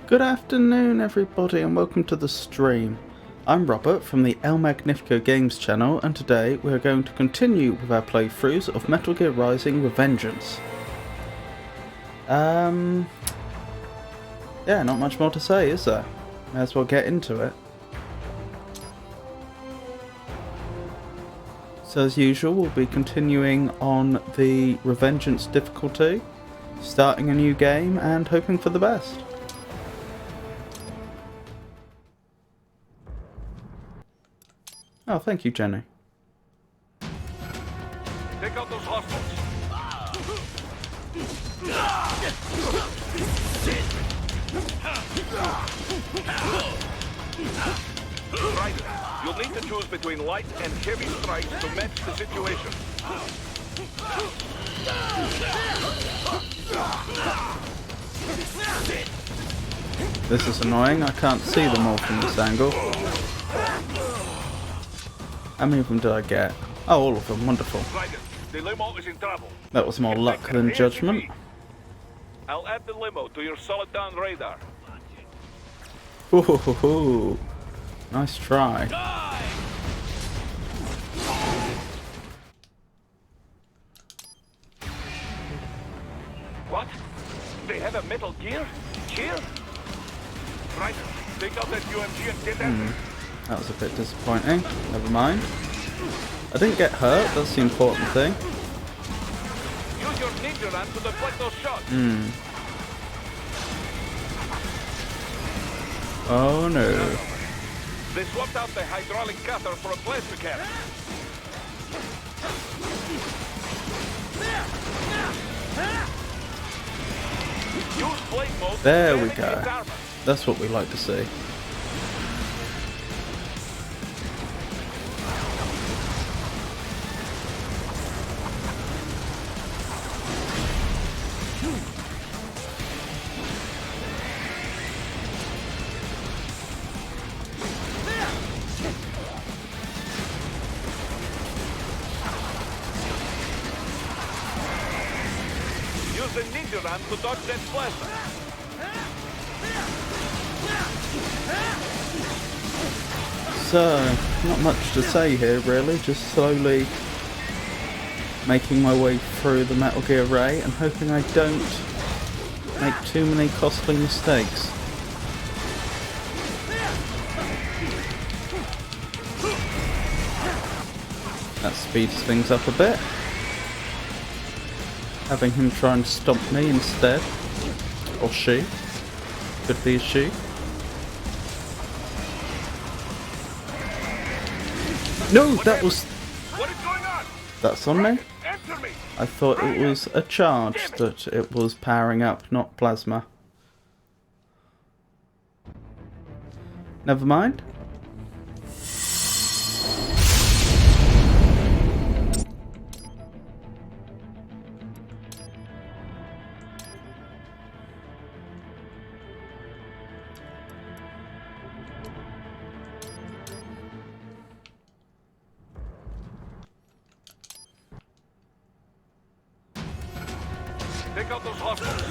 Good afternoon everybody and welcome to the stream. I'm Robert from the El Magnifico Games channel, and today we're going to continue with our playthroughs of Metal Gear Rising: Revengeance. Yeah, not much more to say, is there? May as well get into it. So as usual, we'll be continuing on the Revengeance difficulty, starting a new game and hoping for the best. Oh, thank you, Jenny. Take out those hostiles. Right. You'll need to choose between light and heavy strikes to match the situation. This is annoying. I can't see them all from this angle. How many of them did I get? Oh, all of them. Wonderful. The limo is in trouble. That was more luck than judgment. I'll add the limo to your solid down radar. Ooh, nice try. What? They have a Metal Gear? Here? Right. Take out that UMG and get after it. That was a bit disappointing. Never mind. I didn't get hurt, that's the important thing. Use your ninja run to deflect those shots. Oh no. They swapped out the hydraulic cutter for a plasma cannon. Use blade mode. There we go. That's what we like to see. Use the ninja run to dodge that plasma. So, not much to say here really, just slowly making my way through the Metal Gear Ray and hoping I don't make too many costly mistakes. That speeds things up a bit. Having him try and stomp me instead. Or she. Could be a she. No, that was... What is going on? That's on me. Answer me. I thought it was a charge that it was powering up, not plasma. Never mind. Take out those hostiles.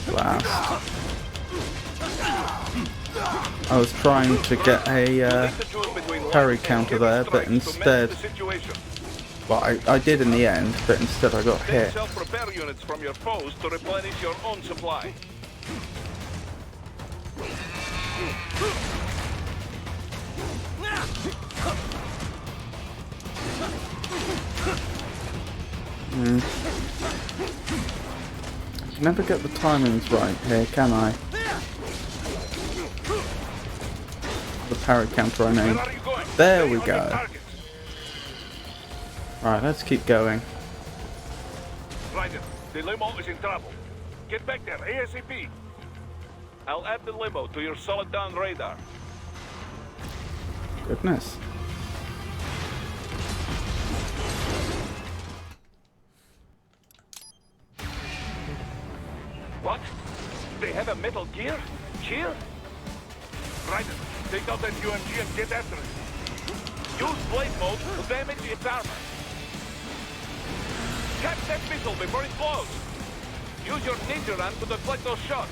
Blast. I was trying to get a parry counter there, but instead... Well, I did in the end, but instead I got hit. Self-repair units from your foes to replenish your own supply. I can never get the timings right here, can I? The parry counter, I mean. There we go. Right, let's keep going. Ryder, the limo is in trouble. Get back there, ASAP. I'll add the limo to your solid down radar. Goodness. What? They have a Metal Gear? Here? Ryder, take out that UMG and get after it. Use blade mode to damage its armor. Catch that missile before it blows. Use your ninja run to deflect those shots.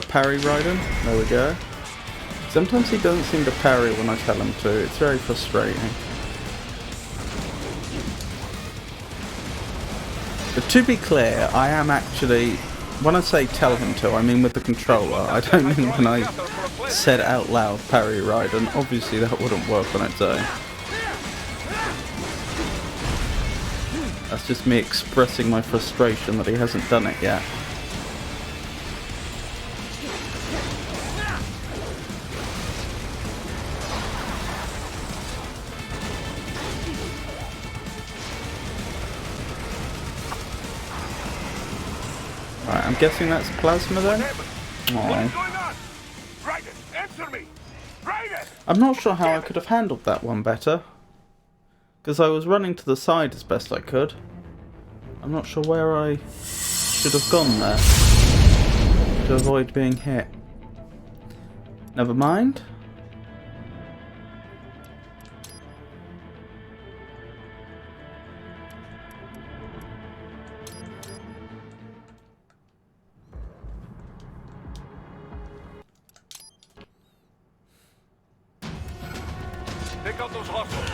Parry Raiden. There we go. Sometimes he doesn't seem to parry when I tell him to. It's very frustrating. But to be clear, I am actually... When I say tell him to, I mean with the controller. I don't mean when I said out loud parry Raiden. Obviously that wouldn't work on its own. That's just me expressing my frustration that he hasn't done it yet. Right, I'm guessing that's plasma then? What is going on? Raiden, answer me! Raiden! I'm not sure how I could have handled that one better. Because I was running to the side as best I could. I'm not sure where I should have gone there to avoid being hit. Never mind. Take out those hostiles.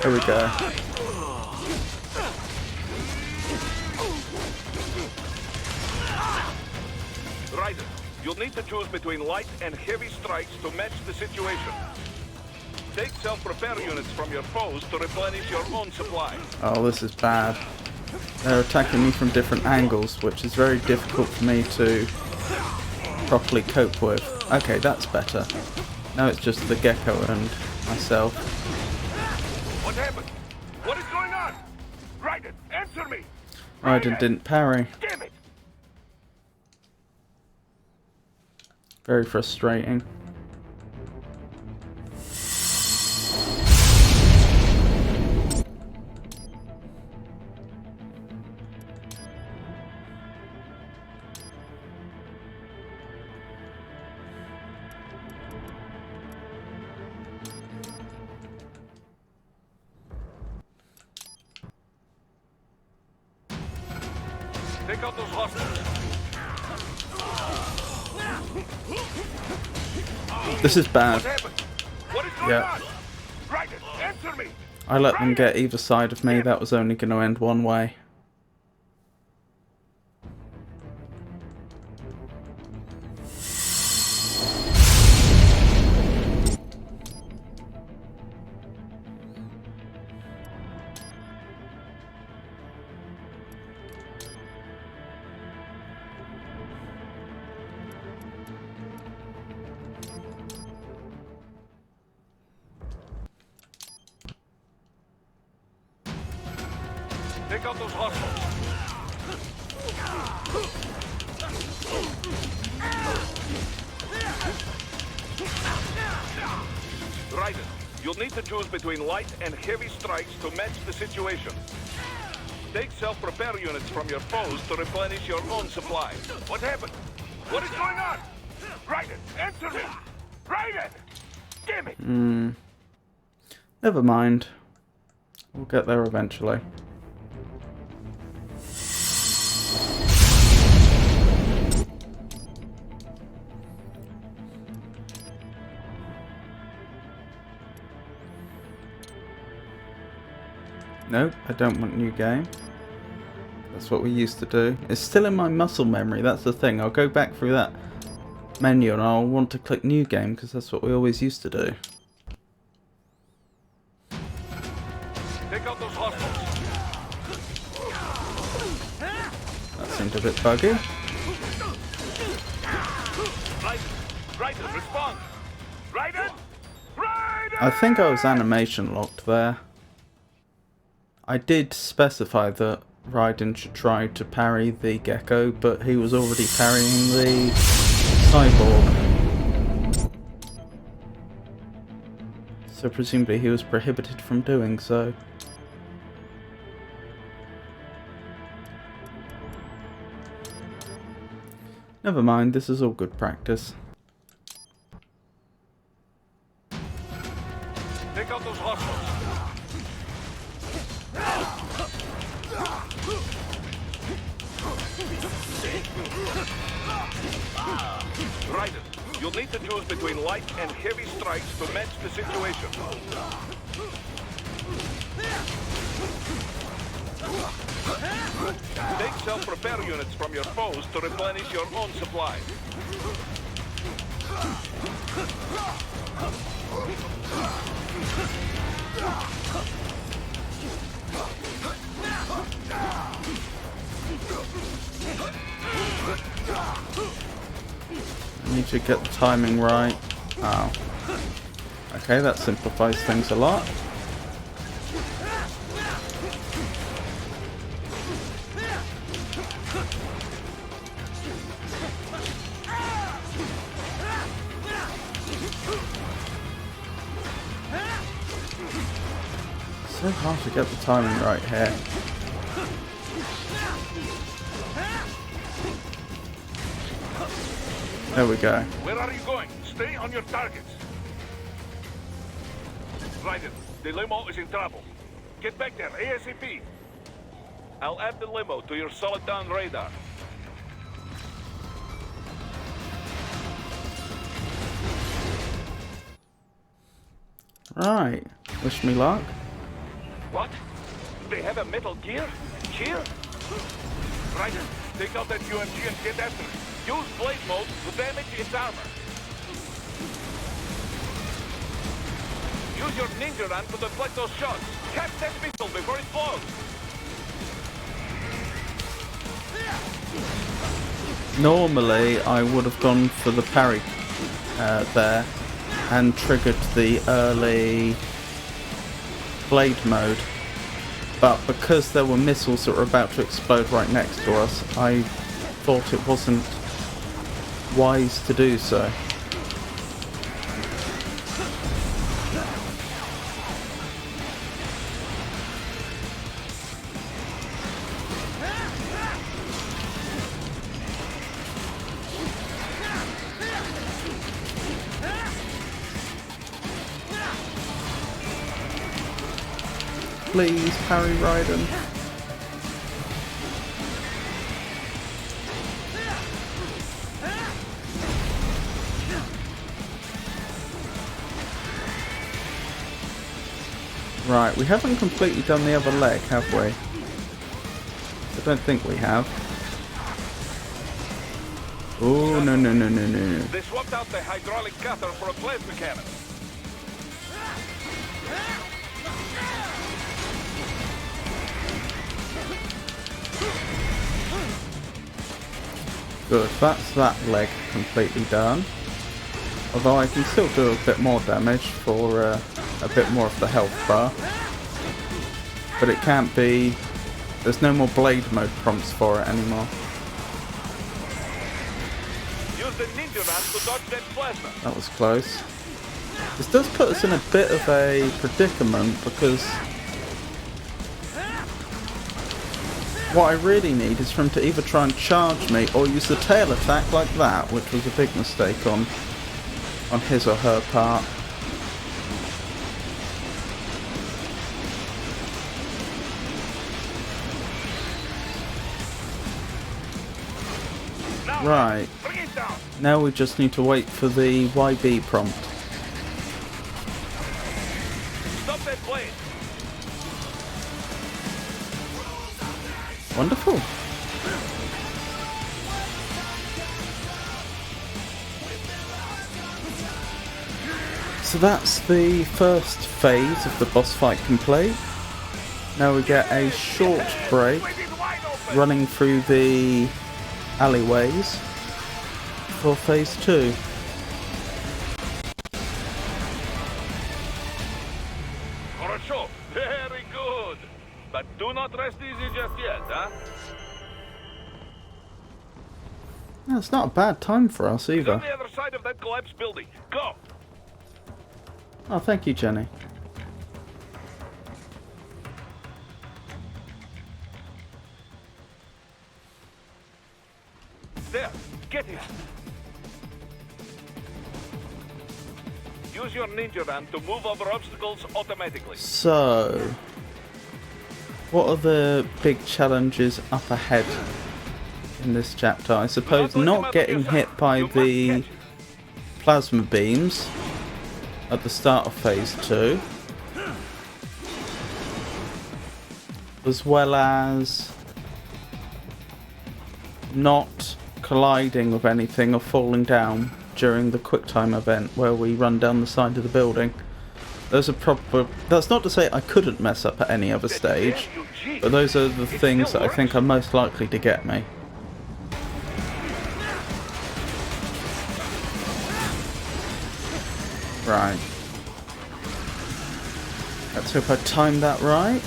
Here we go. You'll need to choose between light and heavy strikes to match the situation. Take self-repair units from your foes to replenish your own supply. Oh, this is bad. They're attacking me from different angles, which is very difficult for me to properly cope with. Okay, that's better. Now it's just the gecko and myself. What happened? What is going on? Raiden, answer me! Raiden didn't parry. Damn it! Very frustrating. Take out those hostiles. This is bad. What happened? What is going on? Raiden, answer me! I let them get either side of me. That was only going to end one way. Take out those hostiles. Raiden, you'll need to choose between light and heavy strikes to match the situation. Take self-repair units from your foes to replenish your own supply. What happened? What is going on? Raiden, answer me! Raiden! Damn it! Never mind. We'll get there eventually. Nope, I don't want new game. That's what we used to do. It's still in my muscle memory, that's the thing. I'll go back through that menu and I'll want to click new game because that's what we always used to do. Take out those hostiles. That seemed a bit buggy. Raiden, respond! Raiden! Raiden! I think I was animation locked there. I did specify that Raiden should try to parry the gecko, but he was already parrying the cyborg. So presumably he was prohibited from doing so. Never mind, this is all good practice. Take out those hostiles. Raiden, you'll need to choose between light and heavy strikes to match the situation. Take self-repair units from your foes to replenish your own supply. I need to get the timing right. Oh. Okay, that simplifies things a lot. So hard to get the timing right here. There we go. Where are you going? Stay on your targets. Raiden, the limo is in trouble. Get back there, ASAP. I'll add the limo to your solid down radar. Right. Wish me luck. What? They have a metal gear? Here? Raiden, Take out that UMG and get after it. Use blade mode to damage its armor. Use your ninja run to deflect those shots. Catch that missile before it blows. Normally, I would have gone for the parry there and triggered the early blade mode. But because there were missiles that were about to explode right next to us, I thought it wasn't wise to do so. Please, parry Raiden. Right, we haven't completely done the other leg, have we? I don't think we have. Oh, no, no, no, no, no. They swapped out the hydraulic cutter for a plasma cannon. Good, that's that leg completely done. Although I can still do a bit more damage for a bit more of the health bar. But it can't be... There's no more blade mode prompts for it anymore. Use the ninja run to dodge that plasma. That was close. This does put us in a bit of a predicament because what I really need is for him to either try and charge me or use the tail attack like that, which was a big mistake on his or her part. Right, now we just need to wait for the YB prompt. Stop that blade. Wonderful. So that's the first phase of the boss fight complete. Now we get a short break running through the alleyways for phase 2. Хорошо, very good. But do not rest easy just yet, huh? No, it's not a bad time for us He's either. on the other side of that collapsed building. Go! Oh, thank you, Jenny. There, get him. Use your ninja run to move over obstacles automatically. So, what are the big challenges up ahead in this chapter? I suppose not getting hit by the plasma beams at the start of phase 2, as well as not colliding with anything or falling down during the QuickTime event where we run down the side of the building. Those are proper. That's not to say I couldn't mess up at any other stage, but those are the things that I think are most likely to get me. Right. Let's hope I timed that right.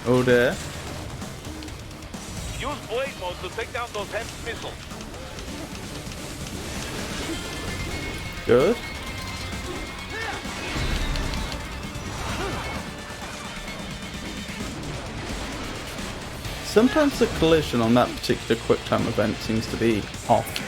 Oh dear. Use blade mode to take down those HEMS missiles. Good. Sometimes the collision on that particular QuickTime event seems to be off.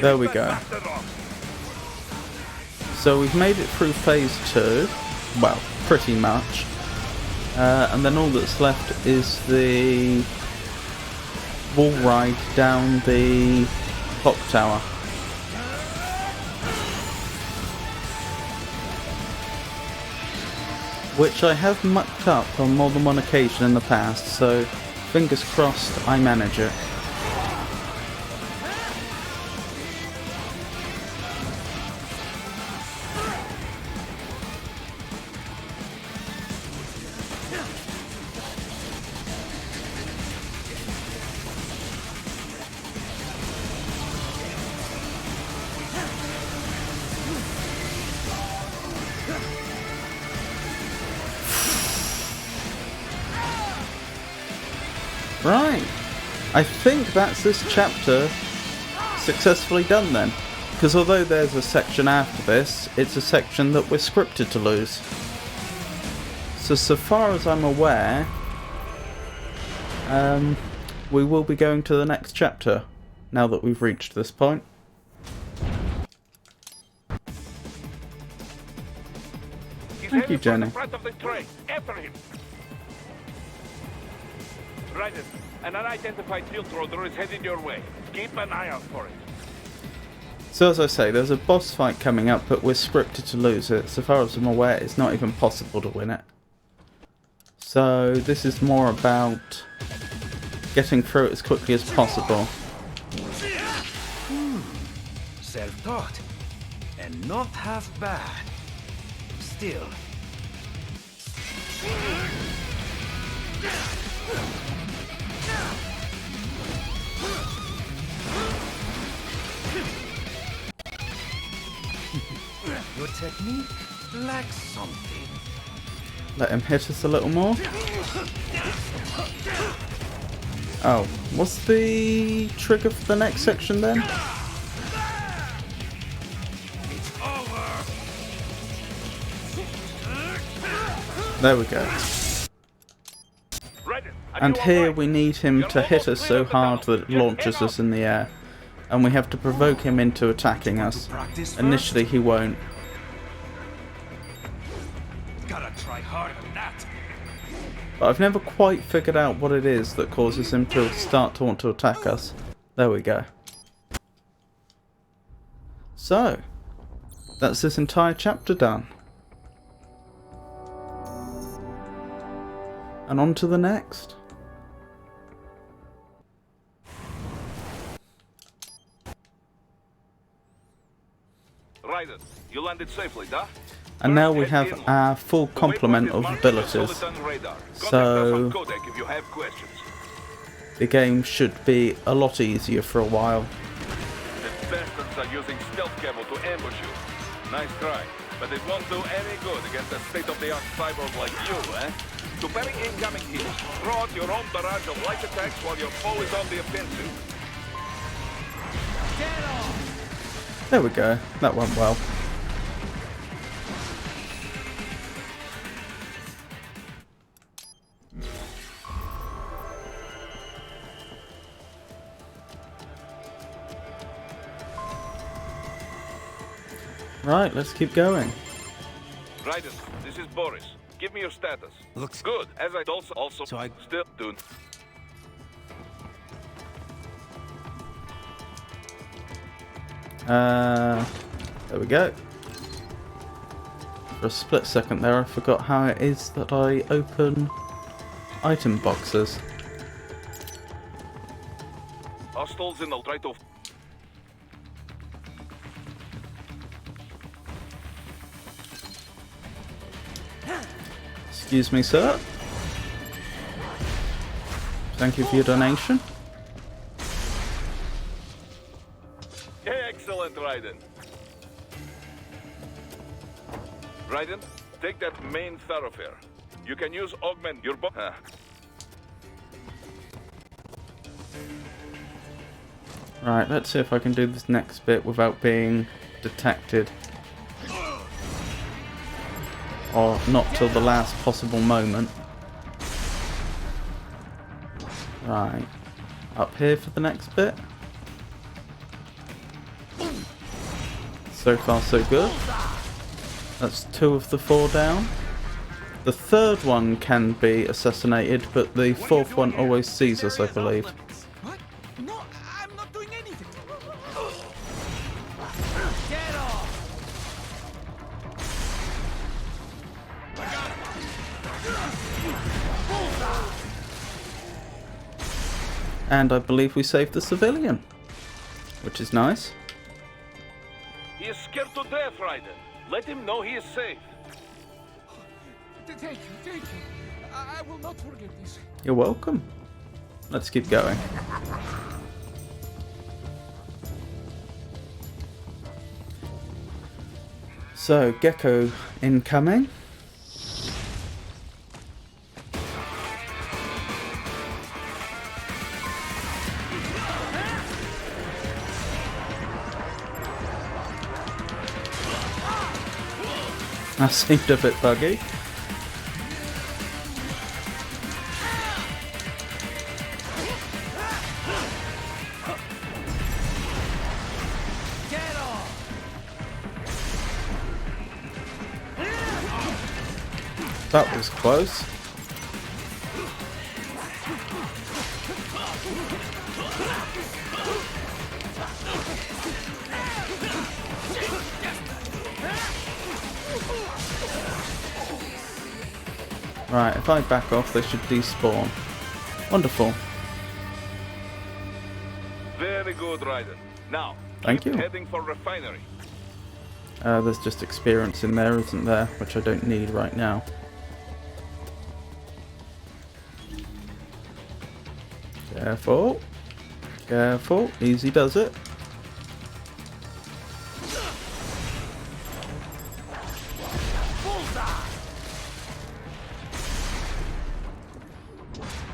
There we go. So we've made it through phase 2. Well, pretty much. And then all that's left is the wall ride down the clock tower. Which I have mucked up on more than one occasion in the past, so fingers crossed I manage it. Right, I think that's this chapter successfully done then. Because although there's a section after this, it's a section that we're scripted to lose. So far as I'm aware, we will be going to the next chapter, now that we've reached this point. Thank you, Jenny. Right, an unidentified field roader is heading your way. Keep an eye out for it. So as I say, there's a boss fight coming up, but we're scripted to lose it. So far as I'm aware, it's not even possible to win it. So this is more about getting through it as quickly as possible. Self-taught, and not half bad. Still. Your technique lacks something. Let him hit us a little more. Oh, what's the trigger for the next section then? It's over. There we go. And here we need him to hit us so hard that it launches us in the air. And we have to provoke him into attacking us. Initially he won't. Gotta try harder than that. But I've never quite figured out what it is that causes him to start to want to attack us. There we go. So, that's this entire chapter done. And on to the next. Raiden, you landed safely, duh? And now we have our full complement of abilities. So the game should be a lot easier for a while. The bastards are using stealth camo to ambush you. Nice try, but it won't do any good against a state-of-the-art cyborg like you, eh? To parry incoming hits, throw out your own barrage of light attacks while your foe is on the offensive. There we go, that went well. Right, let's keep going. Raiden, this is Boris. Give me your status. Looks good. As I also so I still do. There we go. For a split second there, I forgot how it is that I open item boxes. Hostiles in the right of. Excuse me, sir. Thank you for your donation. Excellent, Raiden. Raiden, take that main thoroughfare. You can use augment your Right, let's see if I can do this next bit without being detected. Or not till the last possible moment. Right. Up here for the next bit. So far so good. That's 2 of the 4 down. The third one can be assassinated, but the fourth one always sees us, I believe. What? No, I'm not doing anything. Get off! And I believe we saved the civilian, which is nice. He is scared to death, Raiden. Let him know he is safe. Thank you. I will not forget this. You're welcome. Let's keep going. So, Gecko incoming. That seemed a bit buggy. That was close. Right, if I back off, they should despawn. Wonderful. Very good, Raiden. Now, Thank keep you. heading for refinery. There's just experience in there, isn't there? Which I don't need right now. Careful. Careful. Easy does it.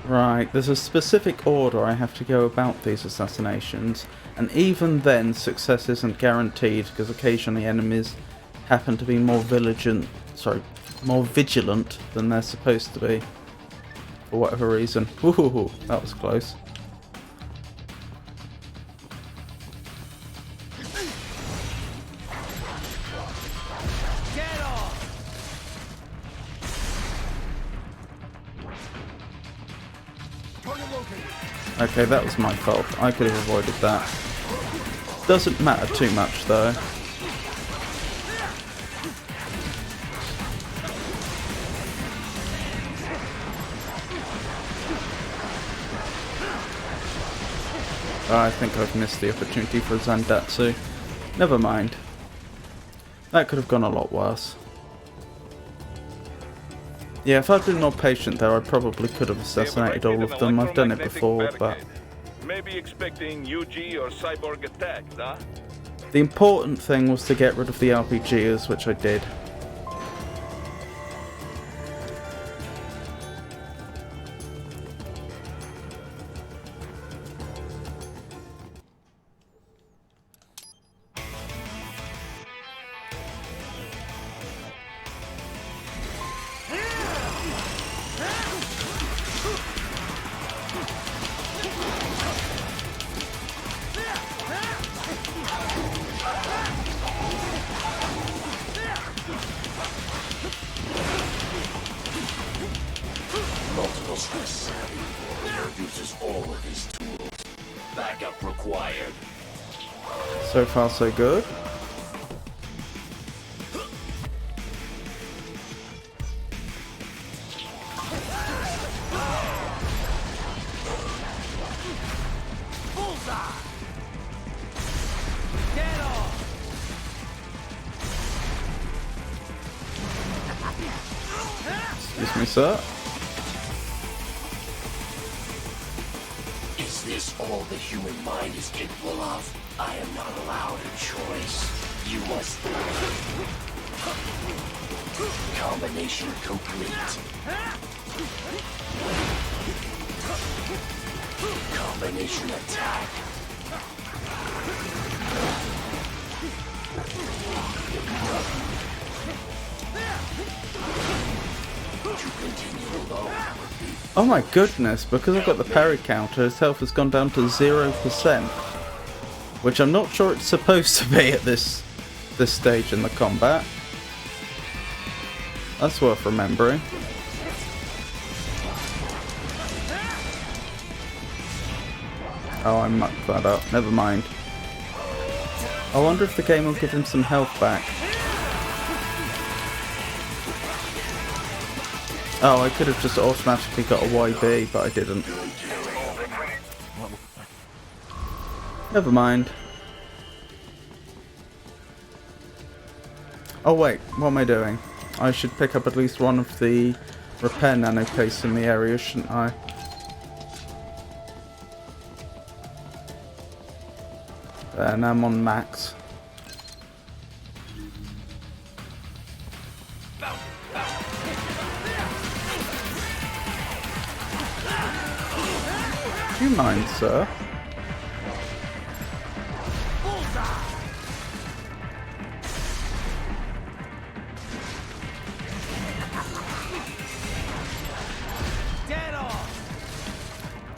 Right, there's a specific order I have to go about these assassinations, and even then success isn't guaranteed because occasionally enemies happen to be more vigilant than they're supposed to be, for whatever reason. Woohoo, that was close. Okay, that was my fault. I could have avoided that. Doesn't matter too much though. I think I've missed the opportunity for a Zandatsu. Never mind. That could have gone a lot worse. Yeah, if I'd been more patient there, I probably could have assassinated all of them. I've done it before, but... Maybe expecting UG or Cyborg attack, huh? The important thing was to get rid of the RPGers, which I did. Multiple stress savvy warrior uses all of his tools. Backup required. So far, so good. Excuse me, sir. Is this all the human mind is capable of? I am not allowed a choice. You must... Combination complete. Combination attack. To continue alone would be... Oh my goodness, because I've got the parry counter, his health has gone down to 0%. Which I'm not sure it's supposed to be at this this stage in the combat. That's worth remembering. Oh, I mucked that up. Never mind. I wonder if the game will give him some health back. Oh, I could have just automatically got a YB, but I didn't. Never mind. Oh wait, what am I doing? I should pick up at least one of the repair nano pastes in the area, shouldn't I? And I'm on max. Do you mind, sir?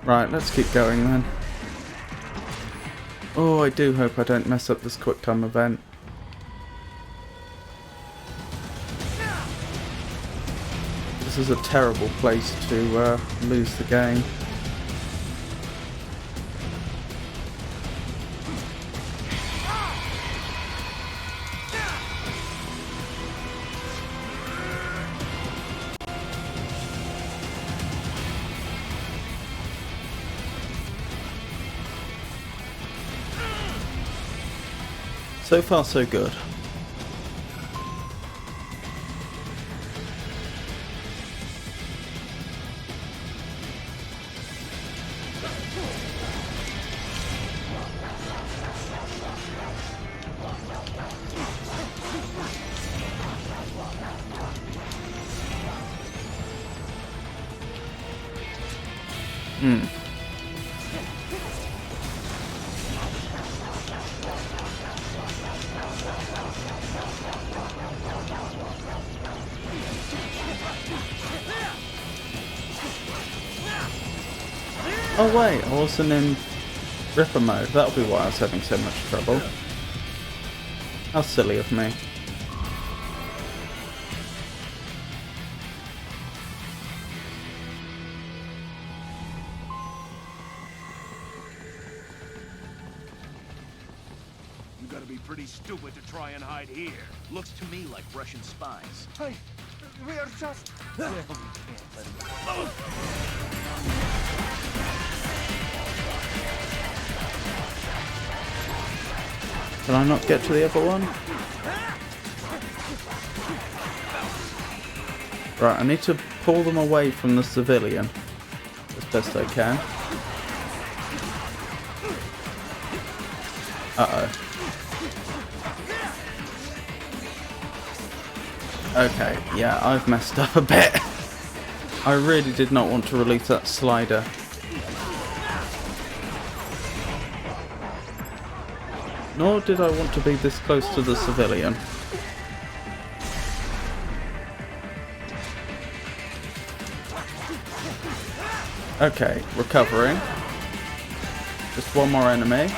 Right, let's keep going then. Oh, I do hope I don't mess up this quick time event. This is a terrible place to lose the game. So far, so good. Oh wait, I wasn't in Ripper mode. That'll be why I was having so much trouble. How silly of me. You gotta be pretty stupid to try and hide here. Looks to me like Russian spies. Hey, we are just... Can I not get to the other one? Right, I need to pull them away from the civilian as best I can. Uh-oh. Okay, yeah, I've messed up a bit. I really did not want to release that slider. Nor did I want to be this close to the civilian. Okay, recovering. Just one more enemy.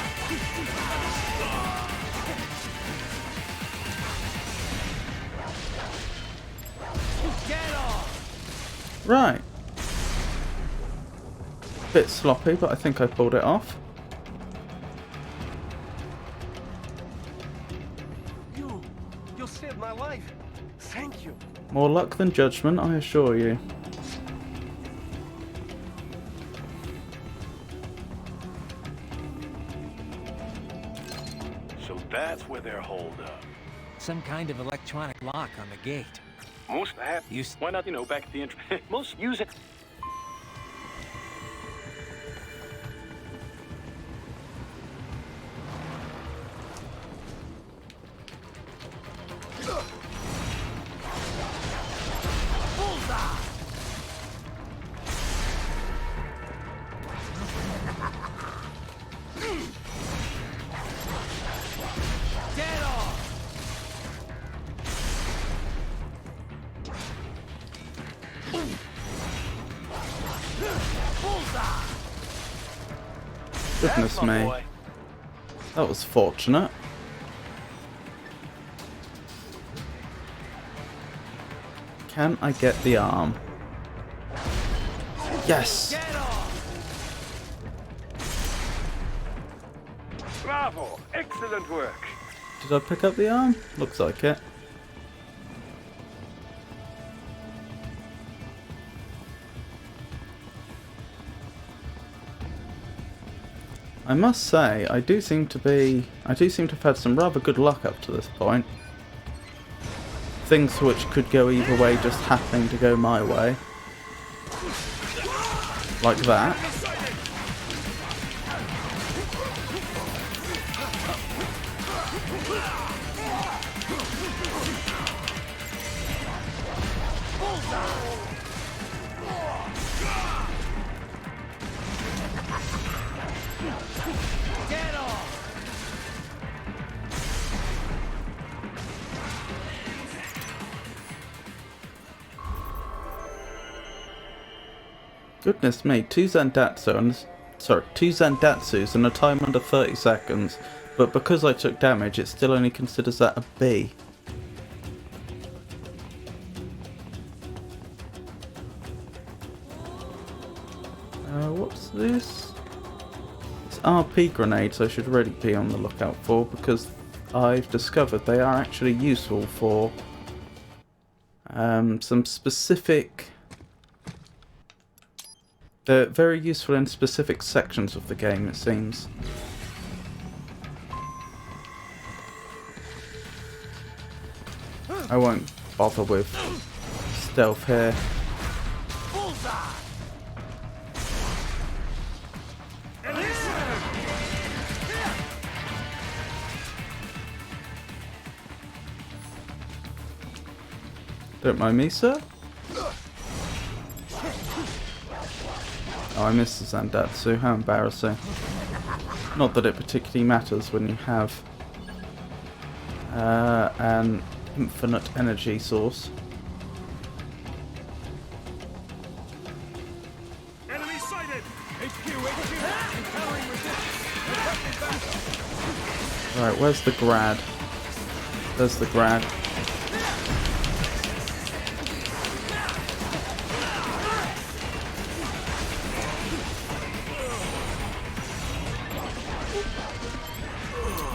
Right. Bit sloppy, but I think I pulled it off. You saved my life. Thank you. More luck than judgment, I assure you. So that's where they're holed up. Some kind of electronic lock on the gate. Most have. Why not, back at the entrance? Most use it. Goodness me. That was fortunate. Can I get the arm? Yes! Bravo! Excellent work. Did I pick up the arm? Looks like it. I must say, I do seem to have had some rather good luck up to this point. Things which could go either way just happening to go my way. Like that. Goodness me, two Zandatsus in a time under 30 seconds, but because I took damage, it still only considers that a B. What's this? It's RP grenades I should really be on the lookout for, because I've discovered they are actually useful for some specific... They're very useful in specific sections of the game, it seems. I won't bother with stealth here. Don't mind me, sir. Oh, I missed the Zandatsu, how embarrassing. Not that it particularly matters when you have an infinite energy source. Enemy sighted! Right, where's the grad? There's the grad.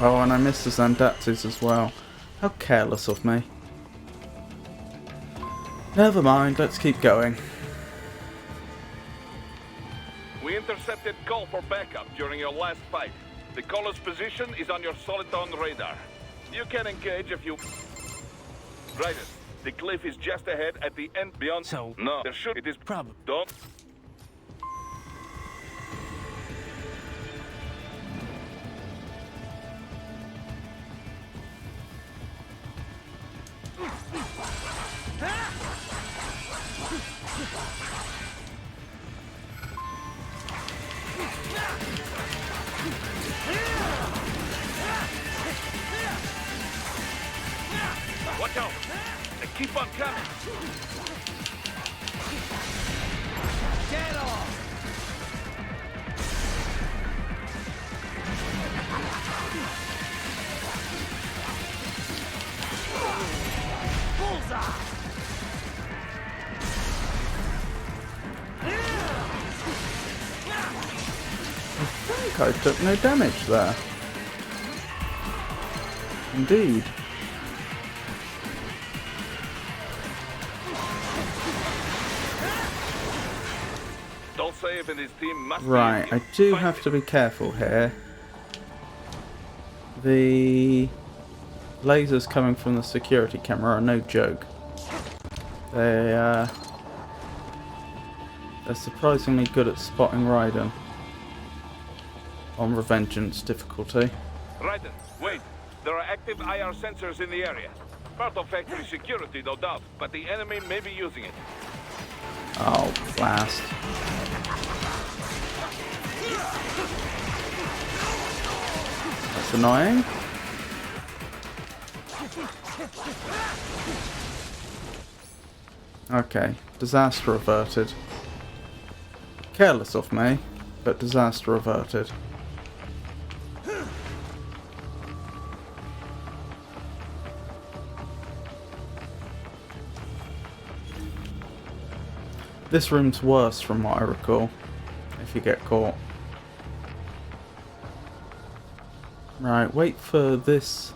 Oh, and I missed the Zandatsus as well. How careless of me. Never mind, let's keep going. We intercepted call for backup during your last fight. The caller's position is on your Soliton radar. You can engage if you... Right. The cliff is just ahead at the end beyond... So... No, there should... It is... Probably. Don't... Watch out! They keep on coming! Get off! Bullseye! I think I took no damage there. Indeed. Don't save and his team must Right, be... I do have to be careful here. The lasers coming from the security camera are no joke. They're surprisingly good at spotting Raiden on Revengeance difficulty. Raiden, wait. There are active IR sensors in the area. Part of factory security, no doubt, but the enemy may be using it. Oh, blast. That's annoying. Okay, disaster averted. Careless of me, but disaster averted. This room's worse from what I recall, if you get caught. Right, wait for this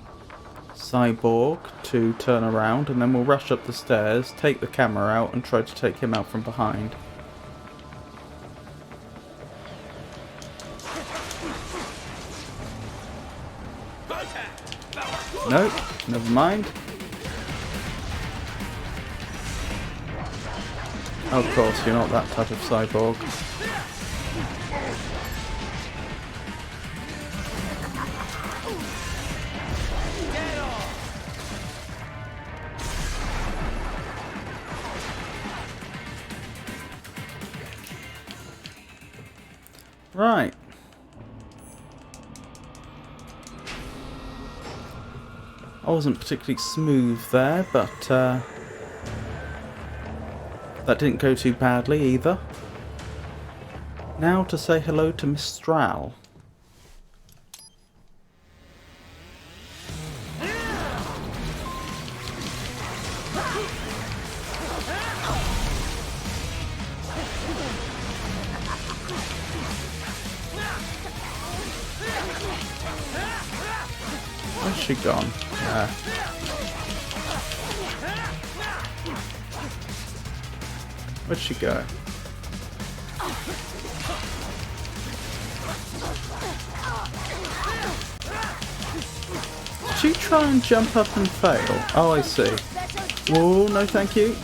cyborg to turn around and then we'll rush up the stairs, take the camera out and try to take him out from behind. Nope, never mind. Of course, you're not that type of cyborg. Right. I wasn't particularly smooth there, but that didn't go too badly either. Now to say hello to Mistral. Where's she gone? Where'd she go? Did she try and jump up and fail? Oh, I see. Whoa, no thank you.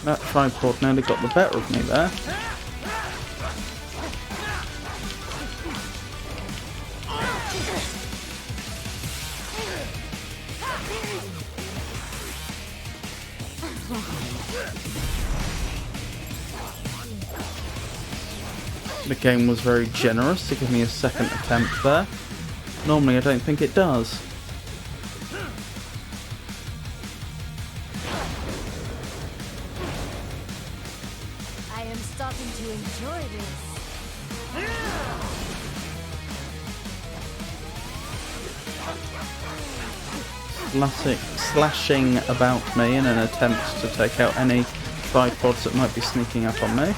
That tripod nearly got the better of me there. The game was very generous to give me a second attempt there. Normally I don't think it does. I am starting to enjoy this. Slashing about me in an attempt to take out any tripods that might be sneaking up on me.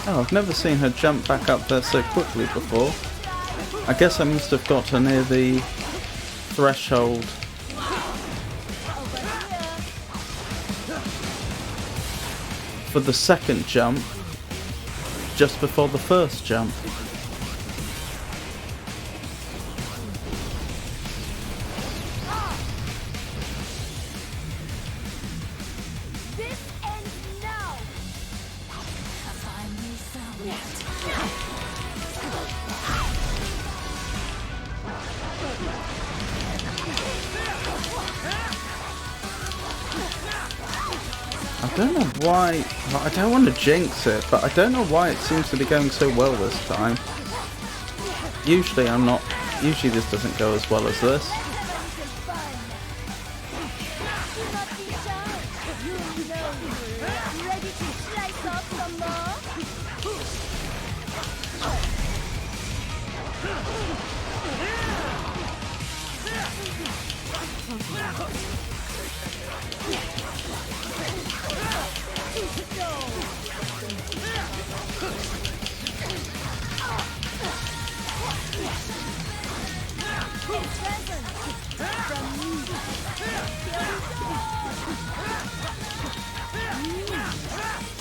Oh, I've never seen her jump back up there so quickly before. I guess I must have got her near the threshold. For the second jump, just before the first jump. I don't know why, I don't want to jinx it, but I don't know why it seems to be going so well this time. Usually this doesn't go as well as this.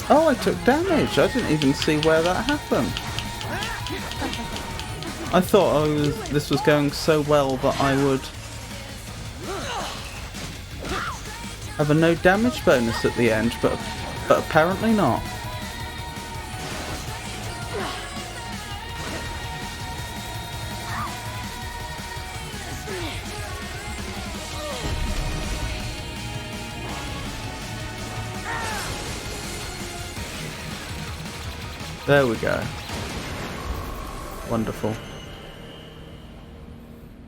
Oh, I took damage. I didn't even see where that happened. I thought this was going so well that I would have a no damage bonus at the end, but apparently not. There we go. Wonderful.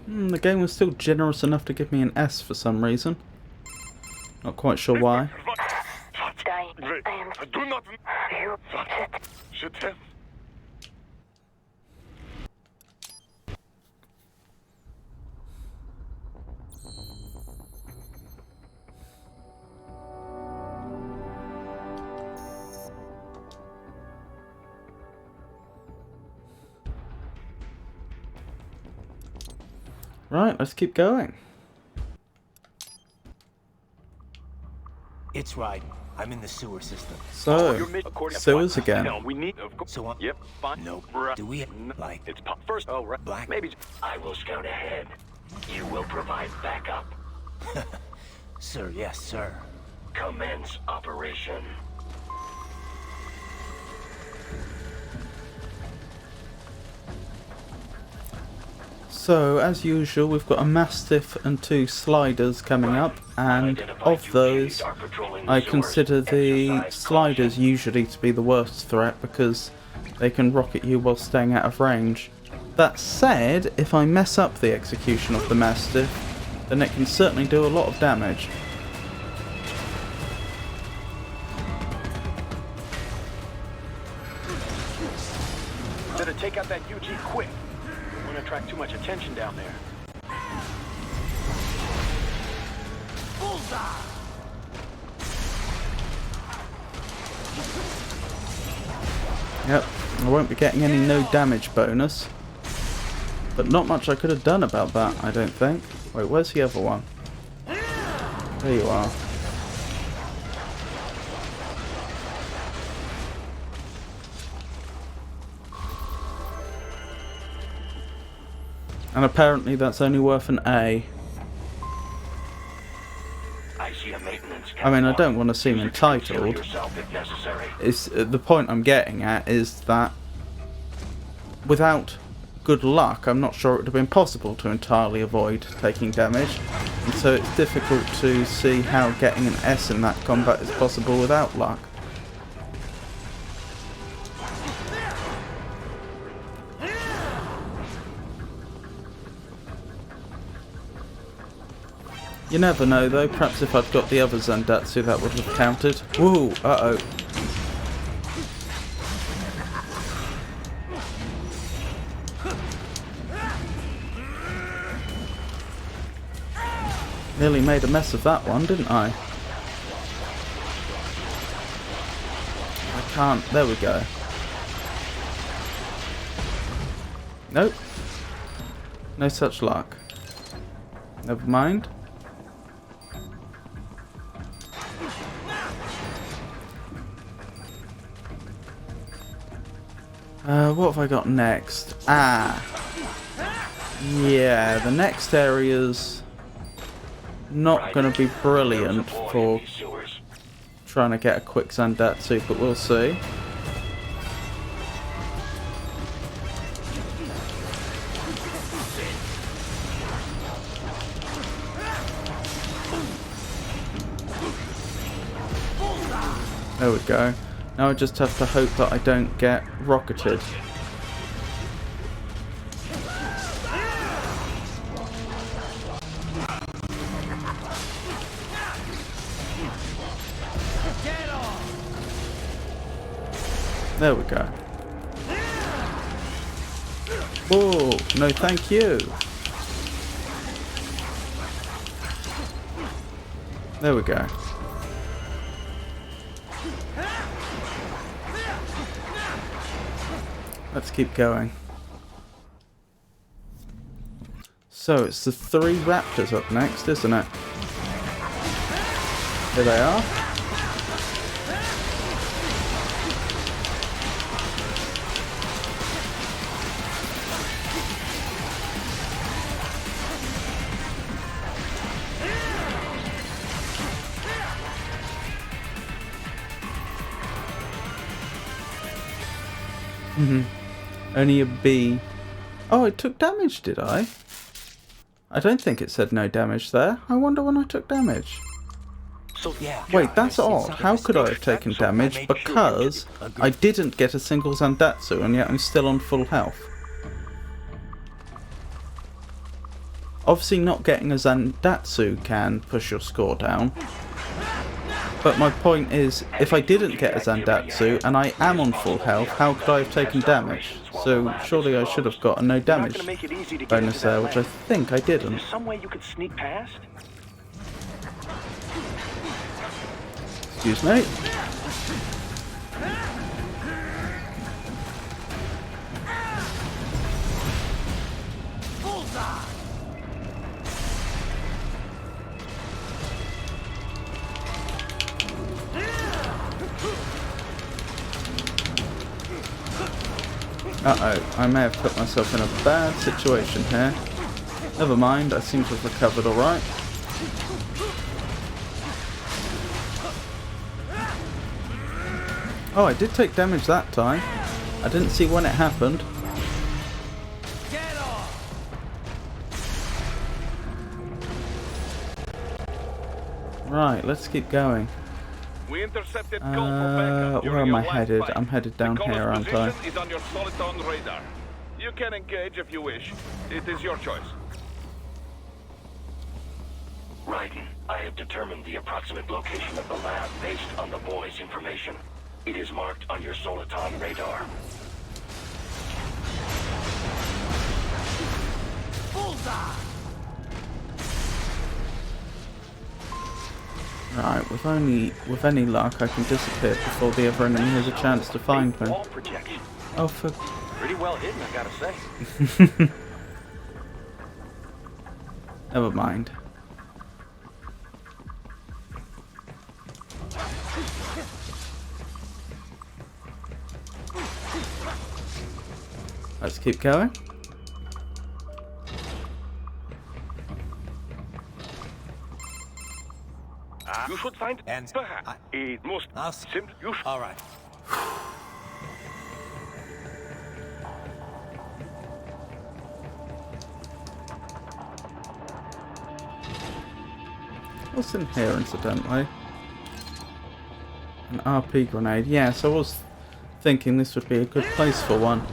The game was still generous enough to give me an S for some reason. Not quite sure why. Do not. Shit him. Right, let's keep going. It's right. I'm in the sewer system. So, sewers again. We need. So on. Yep. Fine. No. Do we like It's first. Oh, right. black? Maybe. I will scout ahead. You will provide backup. Sir, yes, sir. Commence operation. So, as usual, we've got a Mastiff and 2 sliders coming up, and of those, I consider the sliders usually to be the worst threat because they can rocket you while staying out of range. That said, if I mess up the execution of the Mastiff, then it can certainly do a lot of damage. Better take out that UG quick. Won't attract too much attention down there. Yep, I won't be getting any no damage bonus. But not much I could have done about that, I don't think. Wait, where's the other one? There you are. And apparently that's only worth an A. I see a maintenance. I mean, I don't want to seem entitled. It's, the point I'm getting at is that without good luck, I'm not sure it would have been possible to entirely avoid taking damage. And so it's difficult to see how getting an S in that combat is possible without luck. You never know though, perhaps if I'd got the other Zandatsu that would have counted. Woo, uh-oh. Nearly made a mess of that one, didn't I? I can't, there we go. Nope. No such luck. Never mind. What have I got next? Ah! Yeah, the next area's not going to be brilliant for trying to get a quick Zandatsu, but we'll see. There we go. Now I just have to hope that I don't get rocketed. There we go. Whoa, no thank you. There we go. Let's keep going. So it's the 3 raptors up next, isn't it? Here they are. Only a B. Oh, it took damage, did I? I don't think it said no damage there. I wonder when I took damage. Wait, that's odd. How could I have taken damage? Because I didn't get a single Zandatsu and yet I'm still on full health. Obviously not getting a Zandatsu can push your score down. But my point is, if I didn't get a Zandatsu and I am on full health, how could I have taken damage? So surely I should have got a no damage bonus there, which I think I didn't. Some way you could sneak past? Excuse me. Uh-oh, I may have put myself in a bad situation here. Never mind, I seem to have recovered alright. Oh, I did take damage that time. I didn't see when it happened. Right, let's keep going. We intercepted Gulf of backup Where during am I your last headed? fight. I'm headed down The caller's here, aren't I? position is on your soliton radar. You can engage if you wish. It is your choice. Raiden, I have determined the approximate location of the lab based on the boy's information. It is marked on your soliton radar. Right, with any luck, I can disappear before the other enemy has a chance to find me. Wall projection. Oh, for... Pretty well hidden, I gotta say. Never mind. Let's keep going. You should find And perhaps it most I'll see. simply. You should. All right. What's in here, incidentally? An RP grenade. Yes, I was thinking this would be a good place for one.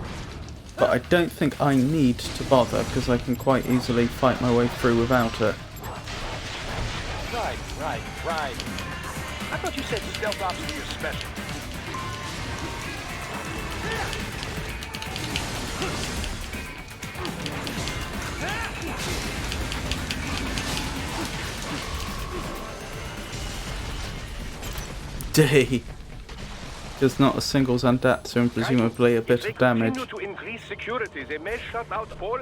But I don't think I need to bother, because I can quite easily fight my way through without it. Right. I thought you said stealth ops were your special. D. There's not a single Zandatsu and presumably a bit of damage. If they continue to increase security, they may shut out all.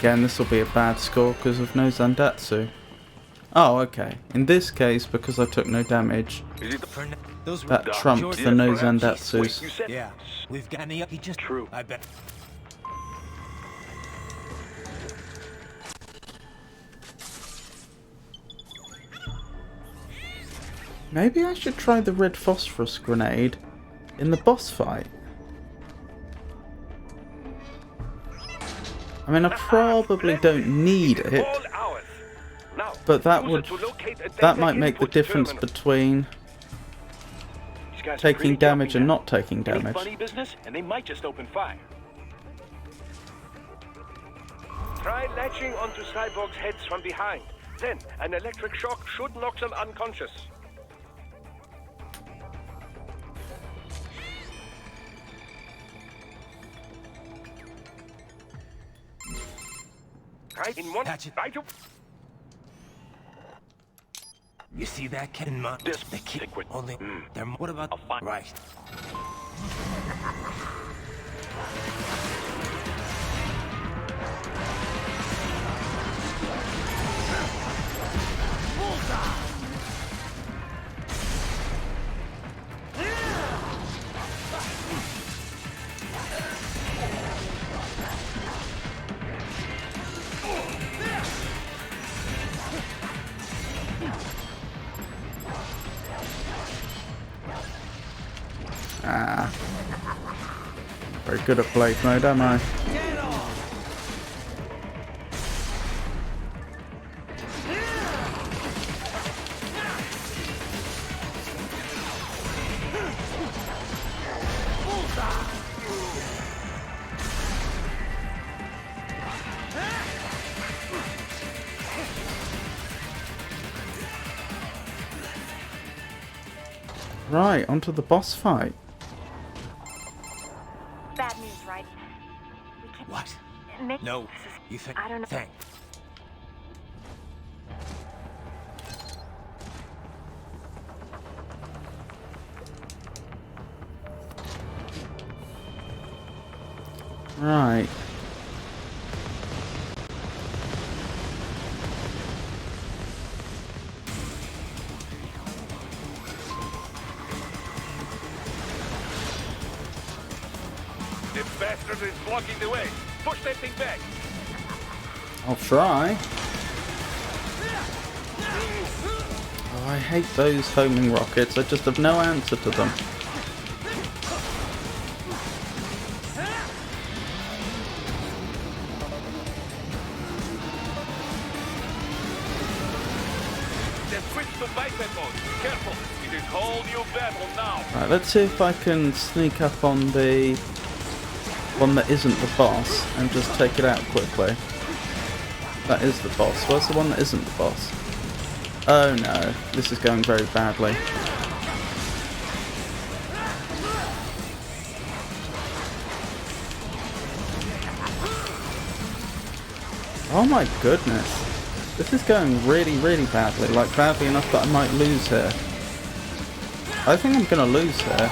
Again, this will be a bad score because of no Zandatsu. Oh, okay. In this case, because I took no damage, Those that trumped the no Zandatsus. Yeah. We've got any. He just. True. I bet. Maybe I should try the red phosphorus grenade in the boss fight. I mean, I probably don't need it, but that might make the difference between taking damage and not taking damage. Funny business, and they might just open fire. Try latching onto cyborgs' heads from behind. Then, an electric shock should knock them unconscious. Right in one. Catch it. Right to. You see that kid in my This the kid liquid. only they're what about fine. right. Ah. Very good at blade mode, am I? Right, onto the boss fight. Bad news, right? We can't What? make No. You think? I don't know. Thank. Right. The bastard is blocking the way. Push that thing back. I'll try. Oh, I hate those homing rockets. I just have no answer to them. Then switch to biped mode. Careful. It is whole new battle now. Right, let's see if I can sneak up on the one that isn't the boss and just take it out quickly. That is the boss. Where's the one that isn't the boss? Oh no, this is going very badly. Oh my goodness. This is going really, really badly. Like, badly enough that I might lose here. I think I'm gonna lose here.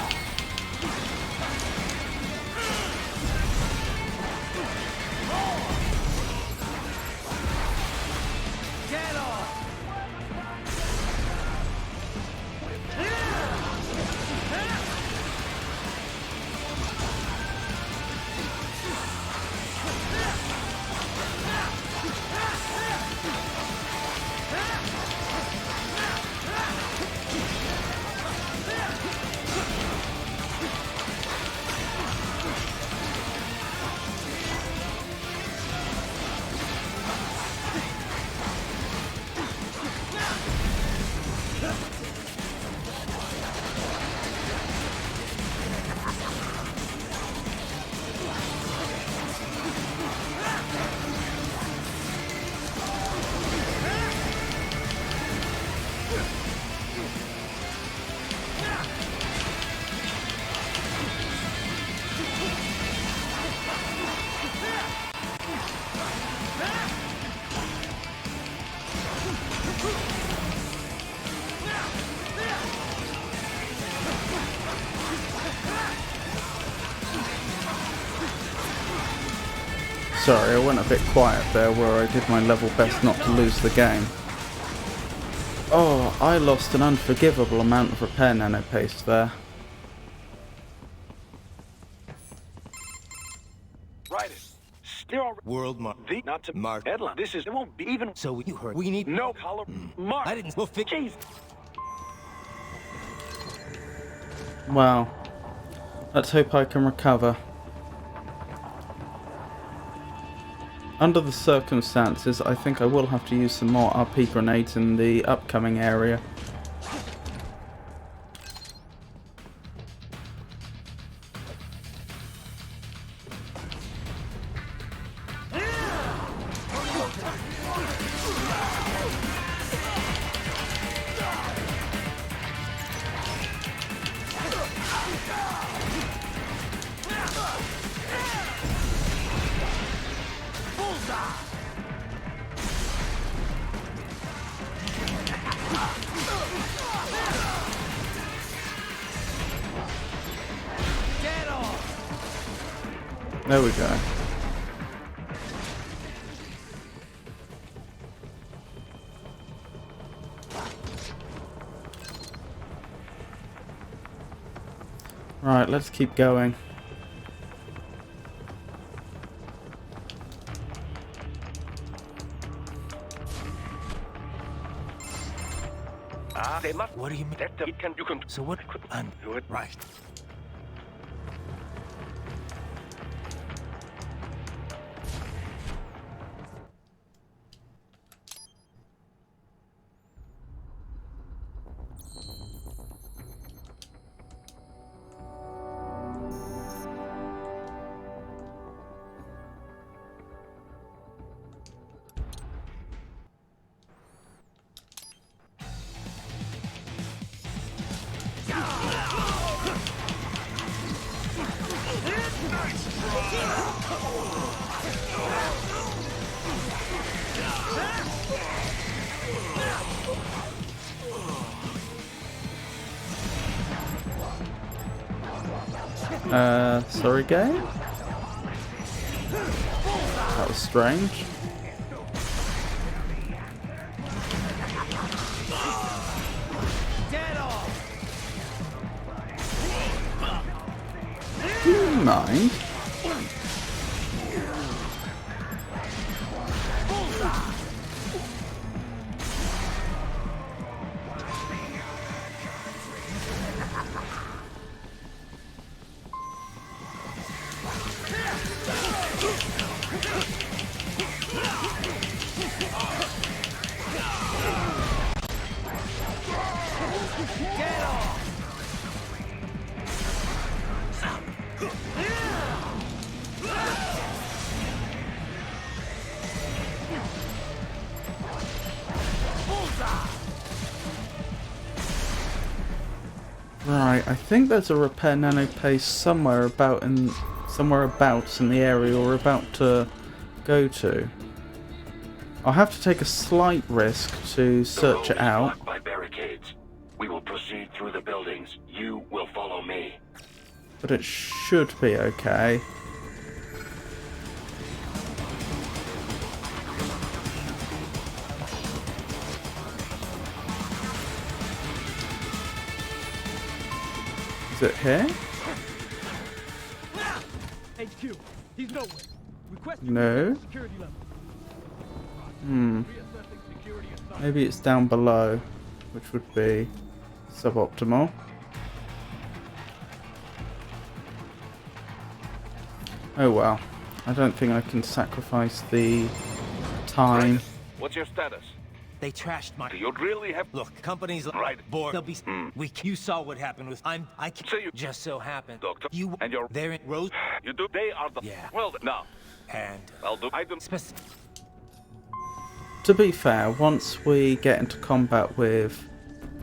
Sorry, I went a bit quiet there where I did my level best not to lose the game. Oh, I lost an unforgivable amount of repair nano paste there. Write it. Still World Mark. the not to Mark. headline. This is it won't be even So you heard. We need no color mark. I didn't. We'll fix. Jeez. Well, let's hope I can recover. Under the circumstances, I think I will have to use some more RP grenades in the upcoming area. There we go. Right, let's keep going. They must. What do you mean? You can. So what? I'm Do it. right. Sorry, game? That was strange. Do you mind? Right, I think there's a repair nano paste somewhere about in the area we're about to go to. I'll have to take a slight risk to search it out. Blocked by barricades. We will proceed through the buildings. You will follow me. But it should be okay. Is it here? HQ, he's nowhere. Request No. security level. Reassessing security assignment. Maybe it's down below, which would be suboptimal. Oh well, I don't think I can sacrifice the time. What's your status? They trashed my. Do you really have? Look, companies like Right. board. They'll be. You saw what happened with. I So you- just so happened. Doctor, You and your- They're in Rose. You do. They are the. Yeah. Well, now And I'll do. I don't. To be fair, once we get into combat with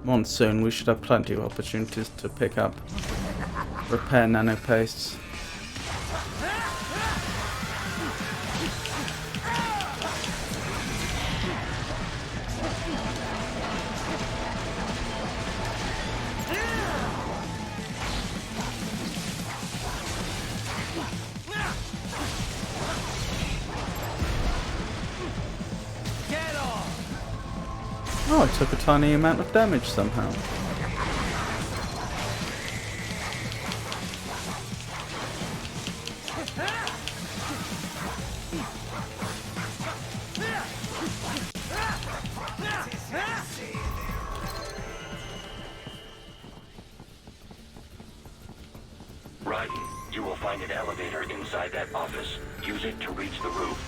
Monsoon, we should have plenty of opportunities to pick up repair nano pastes. Oh, I took a tiny amount of damage somehow. Raiden, you will find an elevator inside that office. Use it to reach the roof.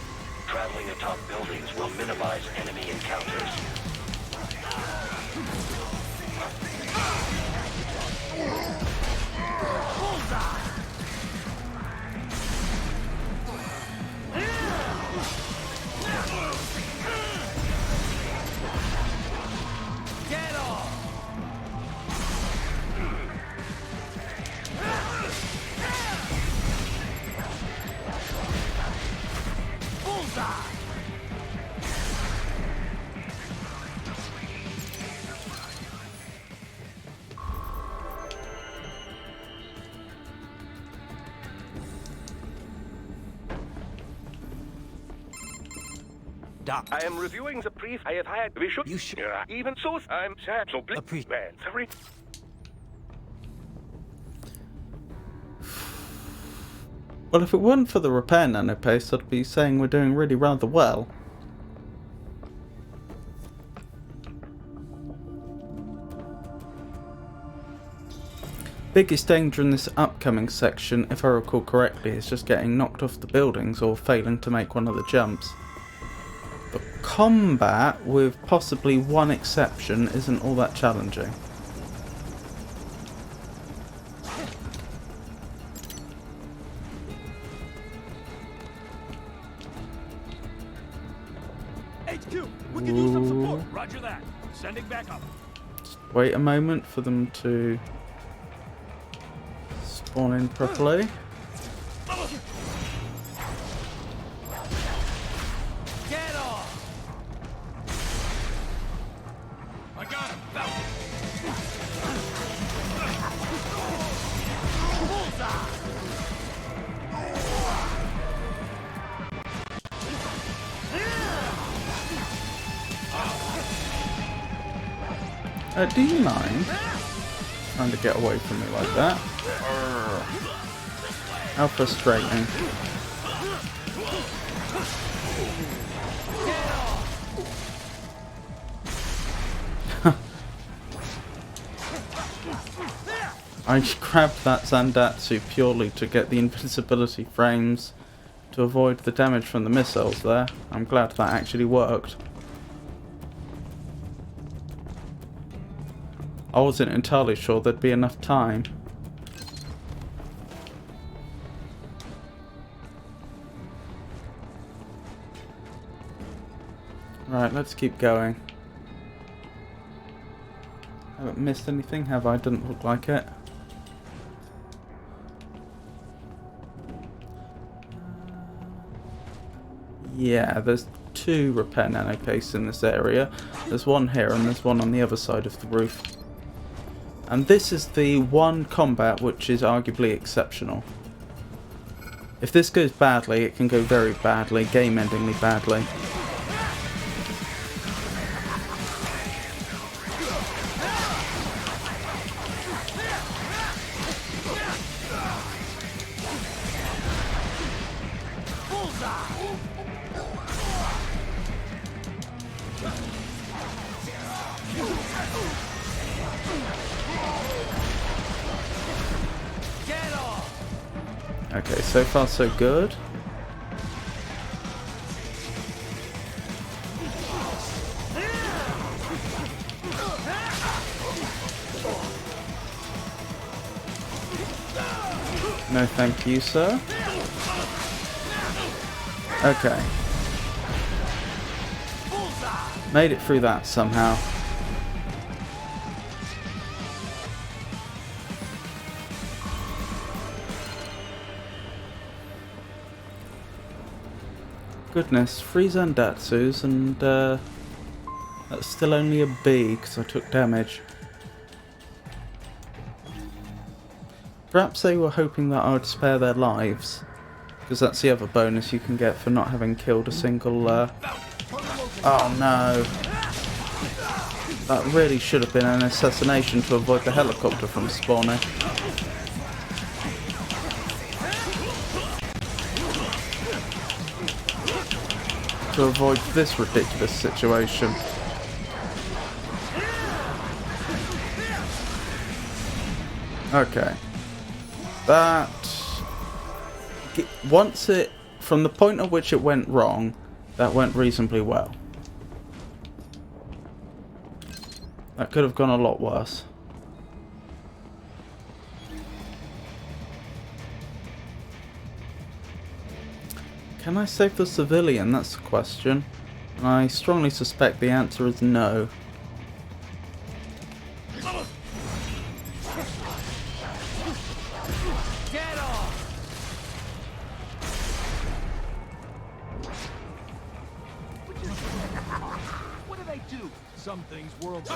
Traveling atop buildings will minimize enemy encounters. Doc. I am reviewing the brief I have had. We should. You should. Even so, I'm sad. So please. Appreciate. Sorry. Well, if it weren't for the repair nanopaste, I'd be saying we're doing really rather well. Biggest danger in this upcoming section, if I recall correctly, is just getting knocked off the buildings or failing to make one of the jumps. But combat, with possibly one exception, isn't all that challenging. HQ, we can use some support. Roger that. Sending back up. Just wait a moment for them to spawn in properly. Get off! I got him. Do you mind trying to get away from me like that? How frustrating. I grabbed that Zandatsu purely to get the invisibility frames to avoid the damage from the missiles there. I'm glad that actually worked. I wasn't entirely sure there'd be enough time. Right, let's keep going. Haven't missed anything, have I? Doesn't look like it. Yeah, there's 2 repair nanopastes in this area. There's one here and there's one on the other side of the roof. And this is the one combat which is arguably exceptional. If this goes badly, it can go very badly, game-endingly badly. Okay, so far so good. No thank you, sir. Okay. Made it through that somehow. Goodness, 3 Zandatsus and that's still only a B because I took damage. Perhaps they were hoping that I would spare their lives, because that's the other bonus you can get for not having killed a single Oh no. That really should have been an assassination to avoid the helicopter from spawning. To avoid this ridiculous situation. Okay. That... Once it... From the point at which it went wrong, that went reasonably well. That could have gone a lot worse. Can I save the civilian? That's the question. And I strongly suspect the answer is no. Get off! What do they do? Some things world.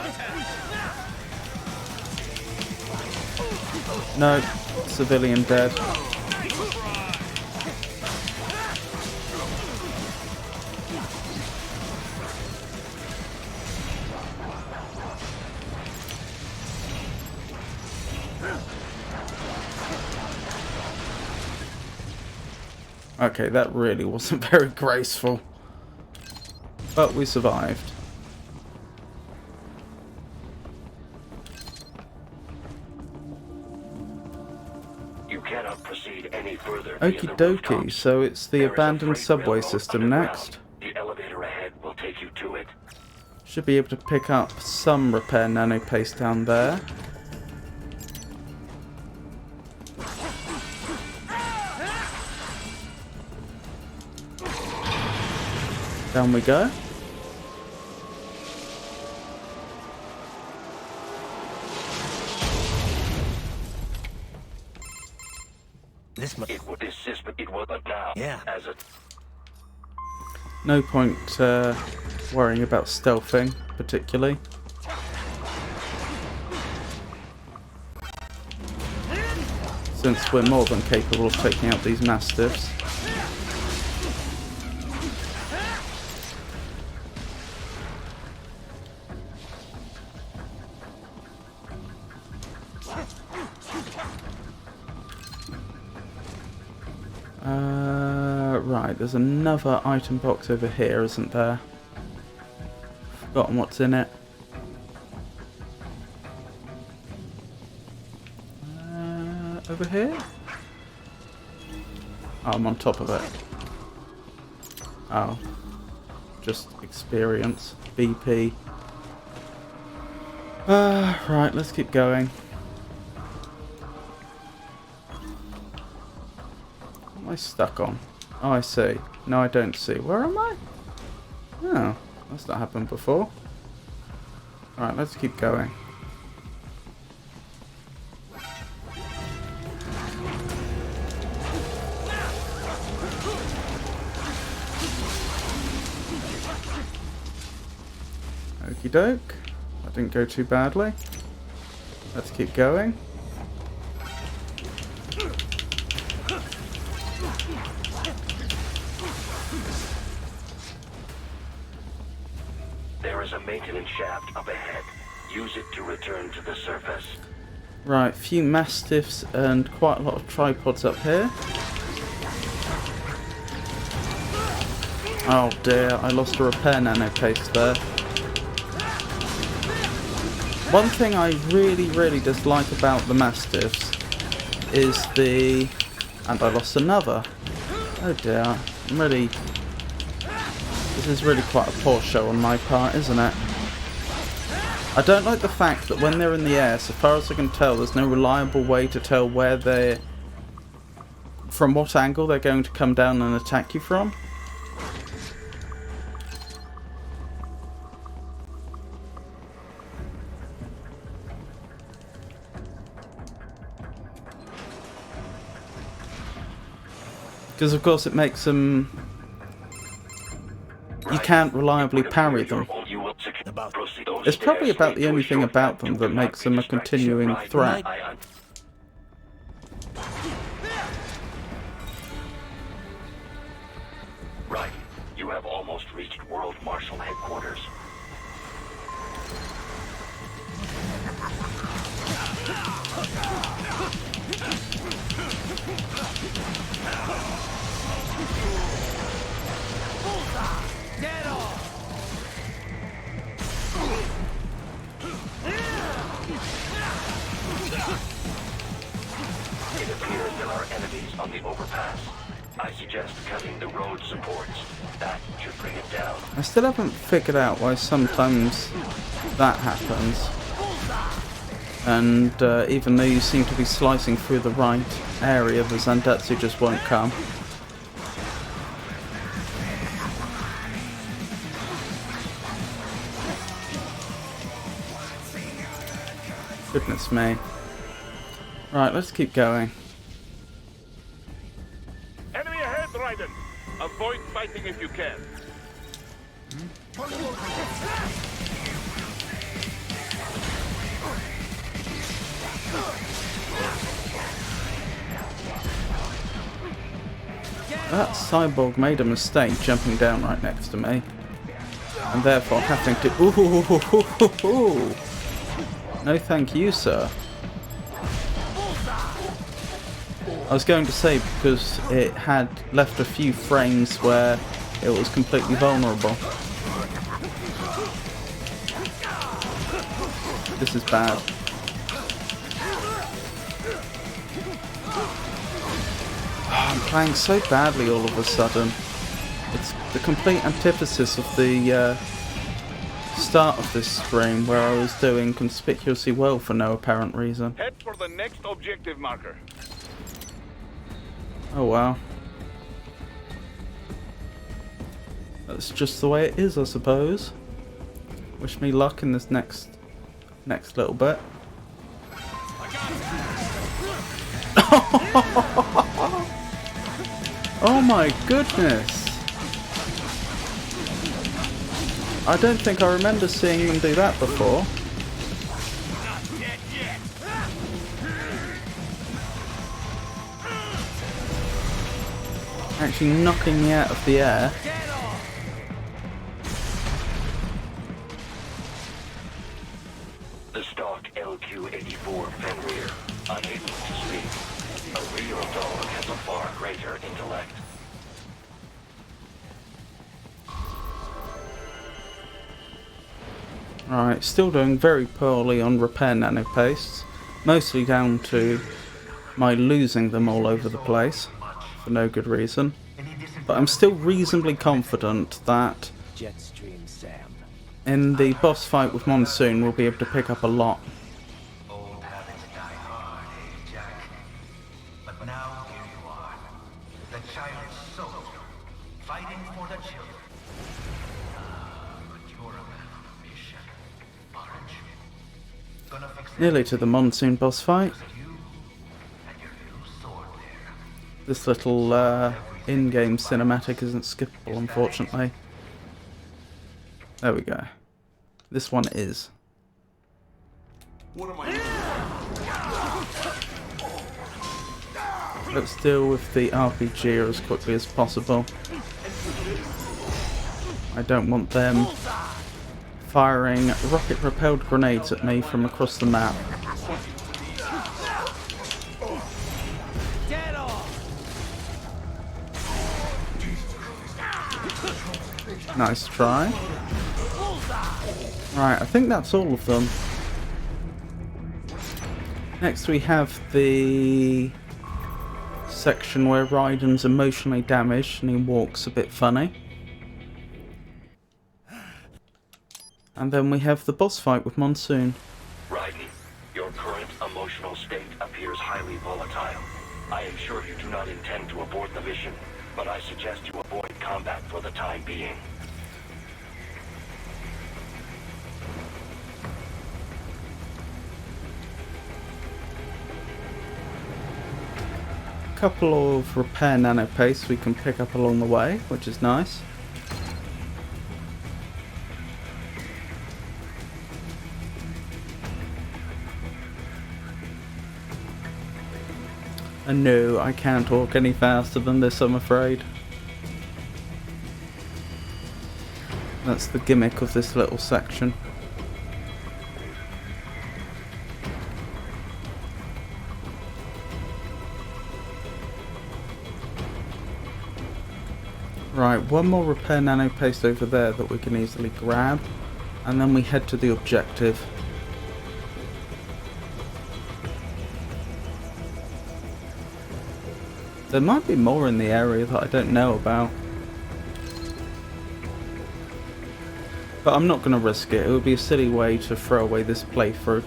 No. Civilian dead. Okay, that really wasn't very graceful. But we survived. You cannot proceed any further. Okie dokie, so it's the abandoned subway system next. The elevator ahead will take you to it. Should be able to pick up some repair nano paste down there. Down we go. It will, but now, Yeah. as a No point worrying about stealthing, particularly. Since we're more than capable of taking out these mastiffs. Right, there's another item box over here, isn't there? Forgotten what's in it. Over here? Oh, I'm on top of it. Oh. Just experience. BP. Right, let's keep going. What am I stuck on? Oh, I see. No, I don't see. Where am I? Oh, that's not happened before. Alright, let's keep going. Okie doke. That didn't go too badly. Let's keep going. there is a maintenance shaft up ahead. Use it to return to the surface. Right, few mastiffs and quite a lot of tripods up here. Oh dear, I lost a repair nano paste there. One thing I really dislike about the mastiffs is the... and I lost another. Oh dear, I'm really... this is really quite a poor show on my part, isn't it? I don't like the fact that when they're in the air, so far as I can tell, there's no reliable way to tell where they're... from what angle they're going to come down and attack you from. Because of course it makes them... you can't reliably parry them. It's probably about the only thing about them that makes them a continuing threat. Right. You have almost reached World Marshal Headquarters. Get off! It appears there are enemies on the overpass. I suggest cutting the road supports. That should bring it down. I still haven't figured out why sometimes that happens. And even though you seem to be slicing through the right area, the Zandatsu just won't come. Goodness me. Right, let's keep going. Enemy ahead, Raiden! Avoid fighting if you can. That cyborg made a mistake jumping down right next to me. And therefore having to... ooh. No thank you, sir. I was going to say because it had left a few frames where it was completely vulnerable. This is bad. I'm playing so badly all of a sudden. It's the complete antithesis of the start of this stream where I was doing conspicuously well for no apparent reason. Head for the next objective marker. Oh wow. That's just the way it is, I suppose. Wish me luck in this next little bit. Oh my goodness! I don't think I remember seeing them do that before. Actually knocking me out of the air. The stock LQ-84 Fenrir, unable to speak. A real dog has a far greater intellect. Alright, still doing very poorly on repair nanopastes, mostly down to my losing them all over the place, for no good reason. But I'm still reasonably confident that Jetstream Sam. in the boss fight with Monsoon we'll be able to pick up a lot. Old habits die hard, eh, Jack? But now here you are. The child's soldier, fighting for the children. But you're a man on a mission, aren't you? Gonna fix Nearly to the Monsoon boss fight. you and your new sword there. This little in-game cinematic isn't skippable, unfortunately. There we go. This one is. What am I doing? Let's deal with the RPG as quickly as possible. I don't want them firing rocket-propelled grenades at me from across the map. Nice try. Right, I think that's all of them. Next we have the section where Raiden's emotionally damaged and he walks a bit funny. And then we have the boss fight with Monsoon. Raiden, your current emotional state appears highly volatile. I am sure you do not intend to abort the mission, but I suggest you avoid combat for the time being. Couple of repair nanopastes we can pick up along the way, which is nice. And no, I can't walk any faster than this, I'm afraid. That's the gimmick of this little section. Right, one more repair nanopaste over there that we can easily grab, and then we head to the objective. There might be more in the area that I don't know about. But I'm not going to risk it. It would be a silly way to throw away this playthrough.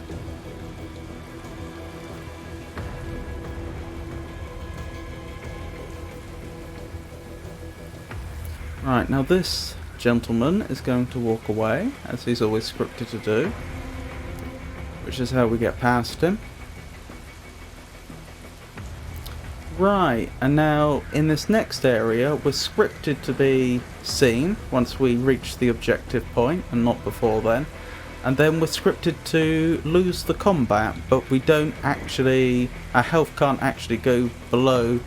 Right, now this gentleman is going to walk away, as he's always scripted to do. Which is how we get past him. Right, and now in this next area we're scripted to be seen once we reach the objective point and not before then. And then we're scripted to lose the combat, but we don't actually, our health can't actually go below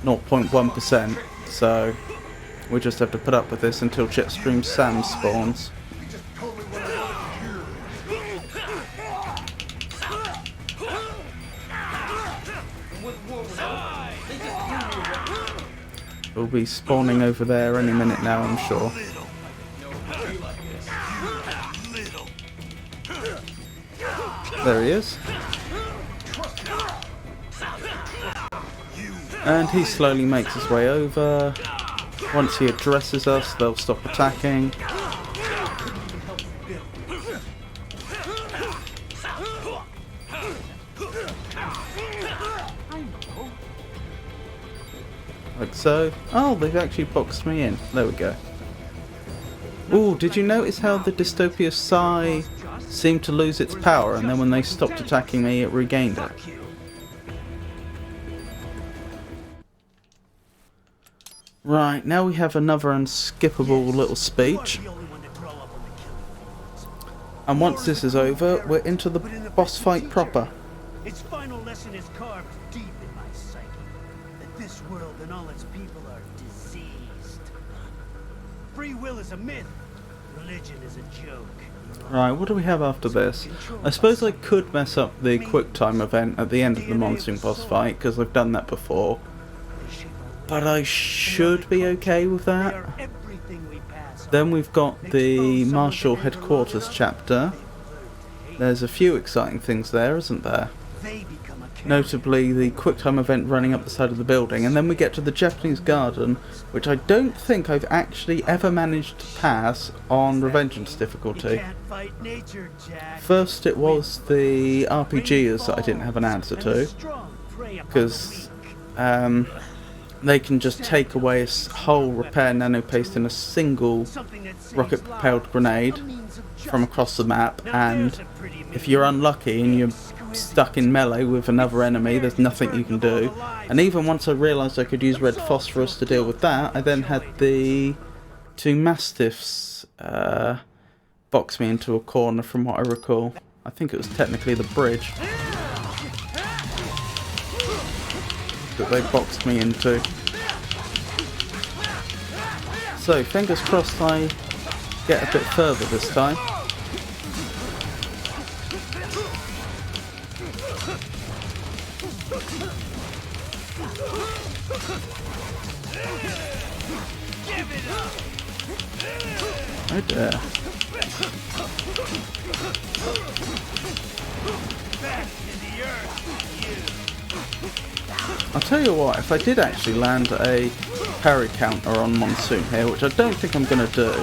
0.1%, so we just have to put up with this until Jetstream Sam spawns. With will be spawning over there any minute now, I'm sure. There he is. And he slowly makes his way over. Once he addresses us, they'll stop attacking. Like so. Oh, they've actually boxed me in. There we go. Ooh, did you notice how the Dystopia Psi seemed to lose its power, and then when they stopped attacking me, it regained it? Right, now we have another unskippable little speech. And once this is over, we're into the boss fight proper. Its final lesson is carved deep in my psyche. That this world and all its people are diseased. Free will is a myth. Religion is a joke. Right, what do we have after this? I suppose I could mess up the quick time event at the end of the monsoon boss fight, because I've done that before. But I should be okay with that. Then we've got the Marshall Headquarters chapter. There's a few exciting things there, isn't there? Notably the QuickTime event running up the side of the building, and then we get to the Japanese garden, which I don't think I've actually ever managed to pass on Revengeance difficulty. First it was the RPGers that I didn't have an answer to, because they can just take away a whole repair nano paste in a single rocket propelled grenade from across the map, and if you're unlucky and you're stuck in melee with another enemy, there's nothing you can do. And even once I realised I could use red phosphorus to deal with that, I then had the two mastiffs box me into a corner, from what I recall. I think it was technically the bridge that they boxed me into. So fingers crossed I get a bit further this time. Oh dear. I'll tell you what, if I did actually land a parry counter on Monsoon here, which I don't think I'm going to do,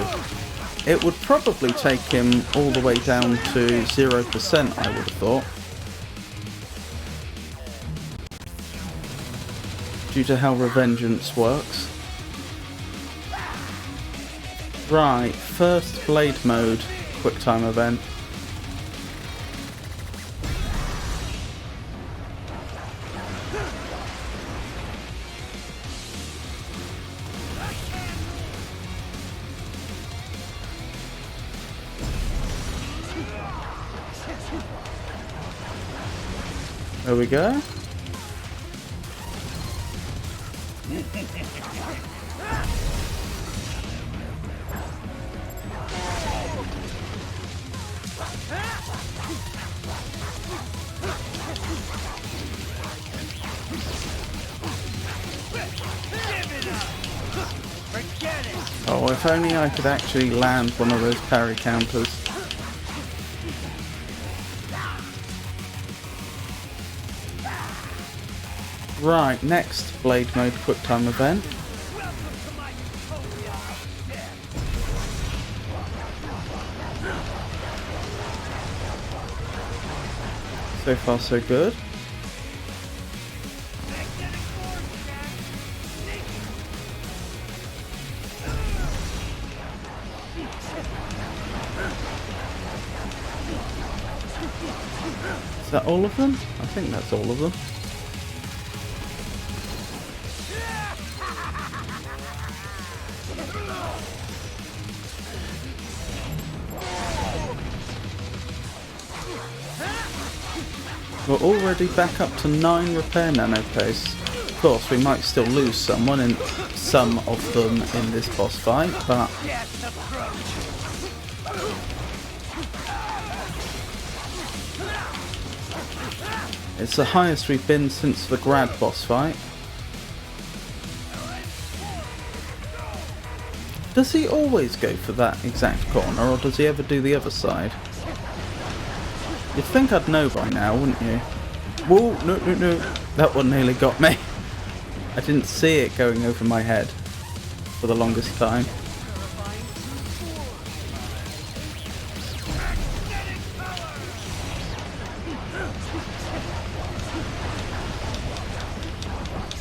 it would probably take him all the way down to 0%, I would have thought. Due to how Revengeance works. Right, first Blade Mode QuickTime event. There we go. Oh, if only I could actually land one of those parry counters. Right, next Blade Mode QuickTime event. So far so good. Is that all of them? I think that's all of them. We're already back up to 9 repair nano paste. Of course, we might still lose some of them in this boss fight, but it's the highest we've been since the Grad boss fight. Does he always go for that exact corner, or does he ever do the other side? You'd think I'd know by now, wouldn't you? Whoa, no, no, no. That one nearly got me. I didn't see it going over my head for the longest time.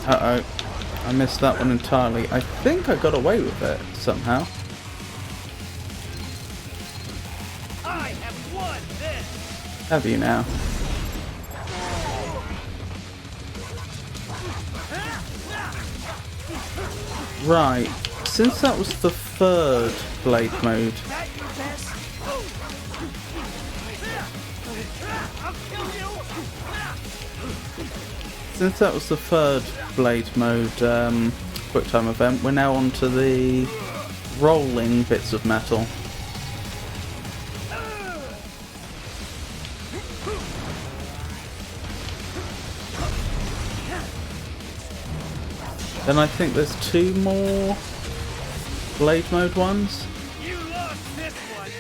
Uh-oh. I missed that one entirely. I think I got away with it somehow. I have won this. Have you now? Right. Since that was the third blade mode, quick time event, we're now on to the rolling bits of metal. Then I think there's 2 more blade mode ones. You lost this one.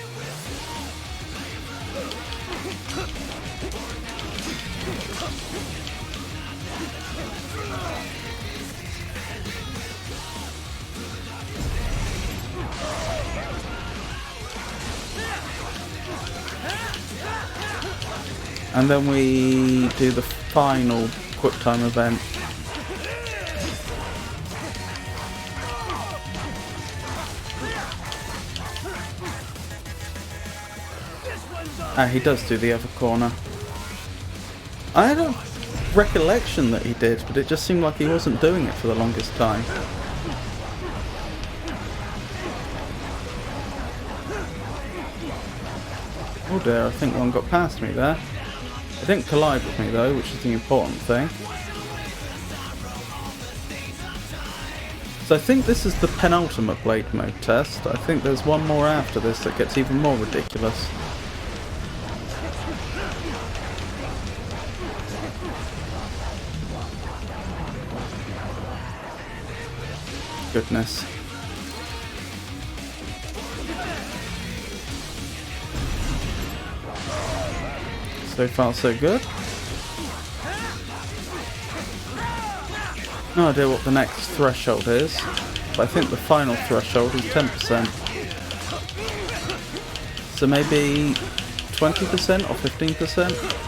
And then we do the final quick time event. He does do the other corner. I had a recollection that he did, but it just seemed like he wasn't doing it for the longest time. Oh dear, I think one got past me there. It didn't collide with me though, which is the important thing. So I think this is the penultimate blade mode test. I think there's one more after this that gets even more ridiculous. Goodness. So far so good. No idea what the next threshold is, but I think the final threshold is 10%. So maybe 20% or 15%?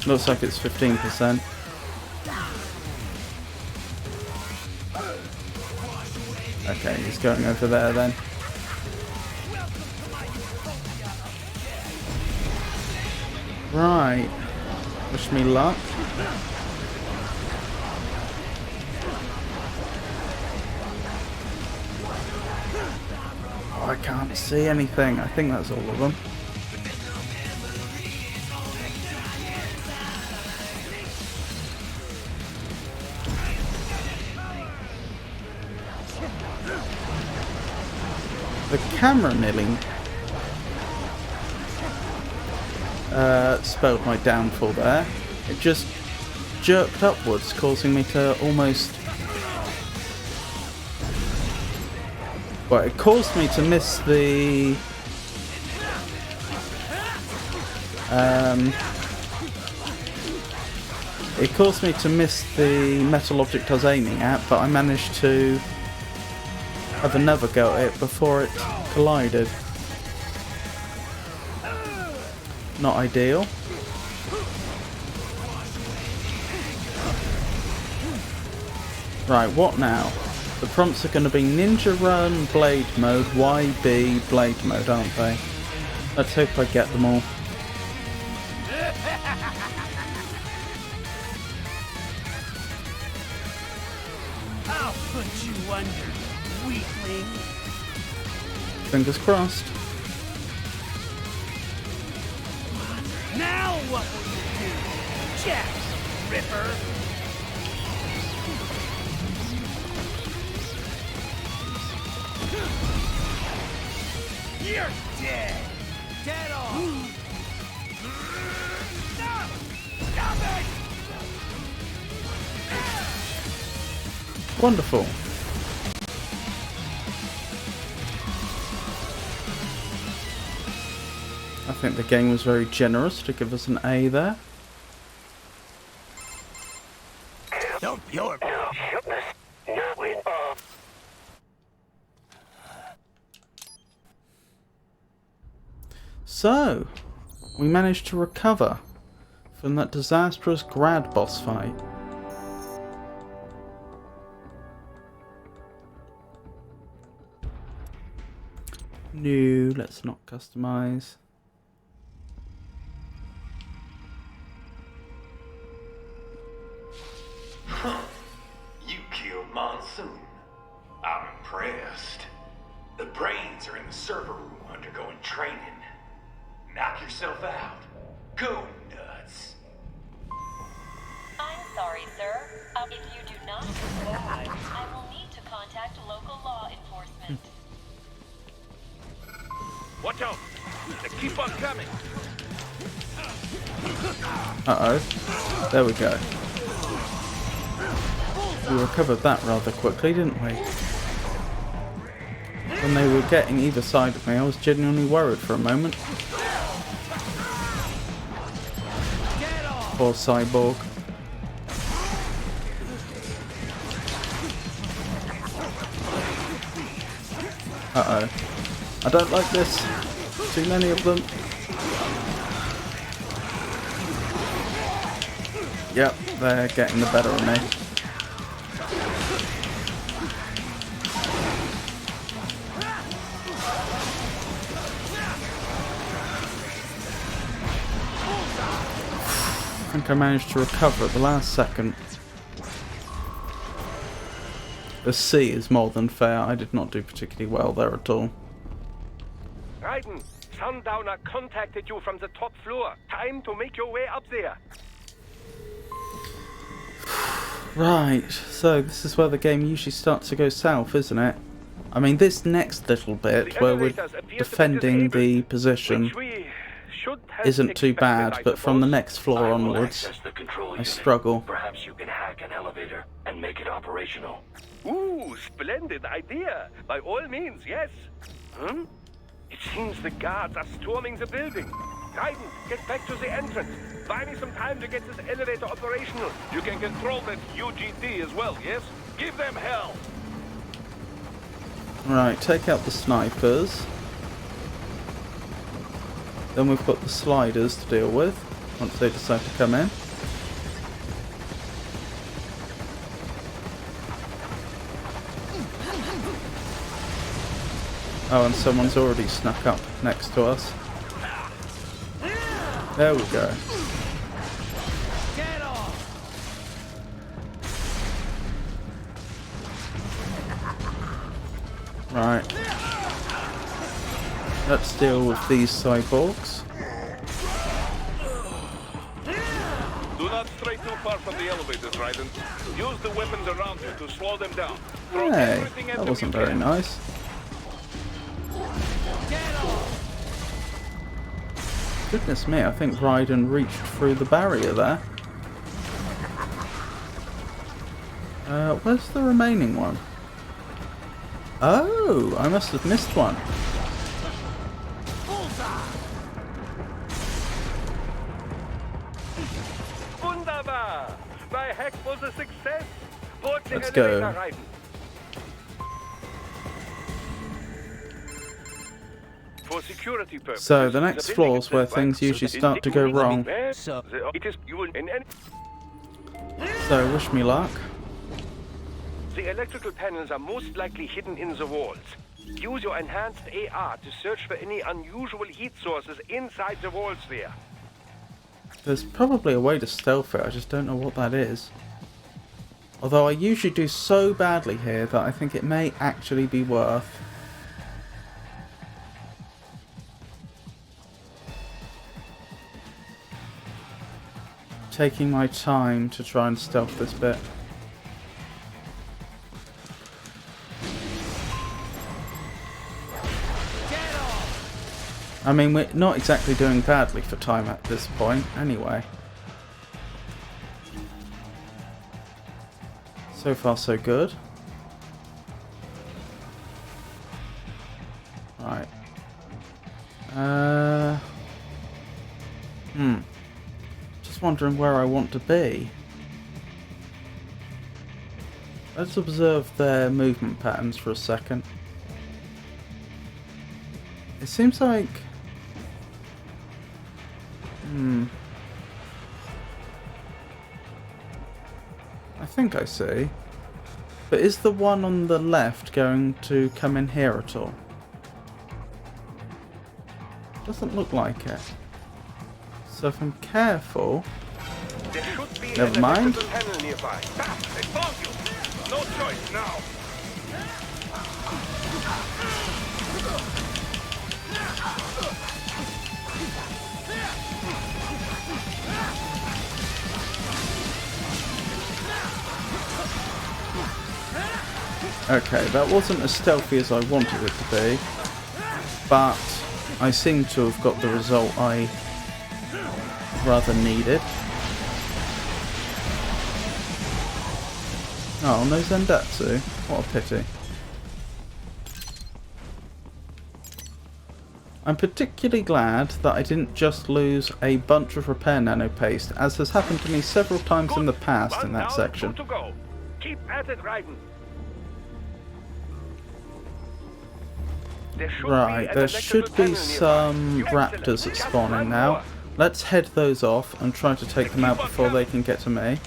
Looks like it's 15%. Okay, he's going over there then. Right. Wish me luck. Oh, I can't see anything. I think that's all of them. The camera nearly spelled my downfall there. It just jerked upwards, causing me to almost... Well, it caused me to miss the... It caused me to miss the metal object I was aiming at, but I managed to have another go at it before it collided. Not ideal. Right, what now? The prompts are going to be Ninja Run, Blade Mode, YB, Blade Mode, aren't they? Let's hope I get them all. I'll put you under, weakling. Fingers crossed. Now what will you do, Jack Ripper? You're dead. Dead on. Stop! Stop it! Wonderful. I think the game was very generous to give us an A there. Don't your So, we managed to recover from that disastrous grad boss fight. No, let's not customize. You killed Monsoon. I'm impressed. The brains are in the server room undergoing training. Knock yourself out. Go nuts. I'm sorry, sir. If you do not comply, I will need to contact local law enforcement. Watch out! They keep on coming! Uh-oh. There we go. We recovered that rather quickly, didn't we? When they were getting either side of me, I was genuinely worried for a moment. Poor Cyborg. Uh-oh. I don't like this. Too many of them. Yep, they're getting the better of me. I think I managed to recover at the last second. The C is more than fair. I did not do particularly well there at all. Raiden, Sundowner contacted you from the top floor. Time to make your way up there. Right, so this is where the game usually starts to go south, isn't it? I mean, this next little bit where we're defending the position isn't too bad, but from the next floor onwards, I struggle. Perhaps you can hack an elevator and make it operational. Ooh, splendid idea. By all means, yes. Hmm? It seems the guards are storming the building. Raiden, get back to the entrance. Buy me some time to get this elevator operational. You can control that UGD as well, yes? Give them hell! Right, take out the snipers. Then we've got the sliders to deal with, once they decide to come in. Oh, and someone's already snuck up next to us. There we go. Get off! Right. Let's deal with these cyborgs. Do not stray too far from the elevators, Raiden. Use the weapons around you to slow them down. Throw Hey, everything at that them wasn't you very can. nice. Goodness me, I think Raiden reached through the barrier there. Where's the remaining one? Oh, I must have missed one. Wunderbar! My hack was a success. Board the Let's go. elevator, Raiden. For security purposes, So the next floor's where things usually start to go wrong. So It is you will So wish me luck. The electrical panels are most likely hidden in the walls. Use your enhanced AR to search for any unusual heat sources inside the walls there. There's probably a way to stealth it, I just don't know what that is. Although I usually do so badly here that I think it may actually be worth taking my time to try and stealth this bit. I mean, we're not exactly doing badly for time at this point, anyway. So far, so good. Just wondering where I want to be. Let's observe their movement patterns for a second. It seems like... I think I see. But is the one on the left going to come in here at all? Doesn't look like it. So if I'm careful... Never mind. No choice now. Okay, that wasn't as stealthy as I wanted it to be, but I seem to have got the result I rather needed. Oh, no Zendatsu. What a pity. I'm particularly glad that I didn't just lose a bunch of repair nano paste, as has happened to me several times in the past in that section. Keep at it, Raiden. Right, there should be some raptors at spawning now. Let's head those off and try to take them out before they can get to me.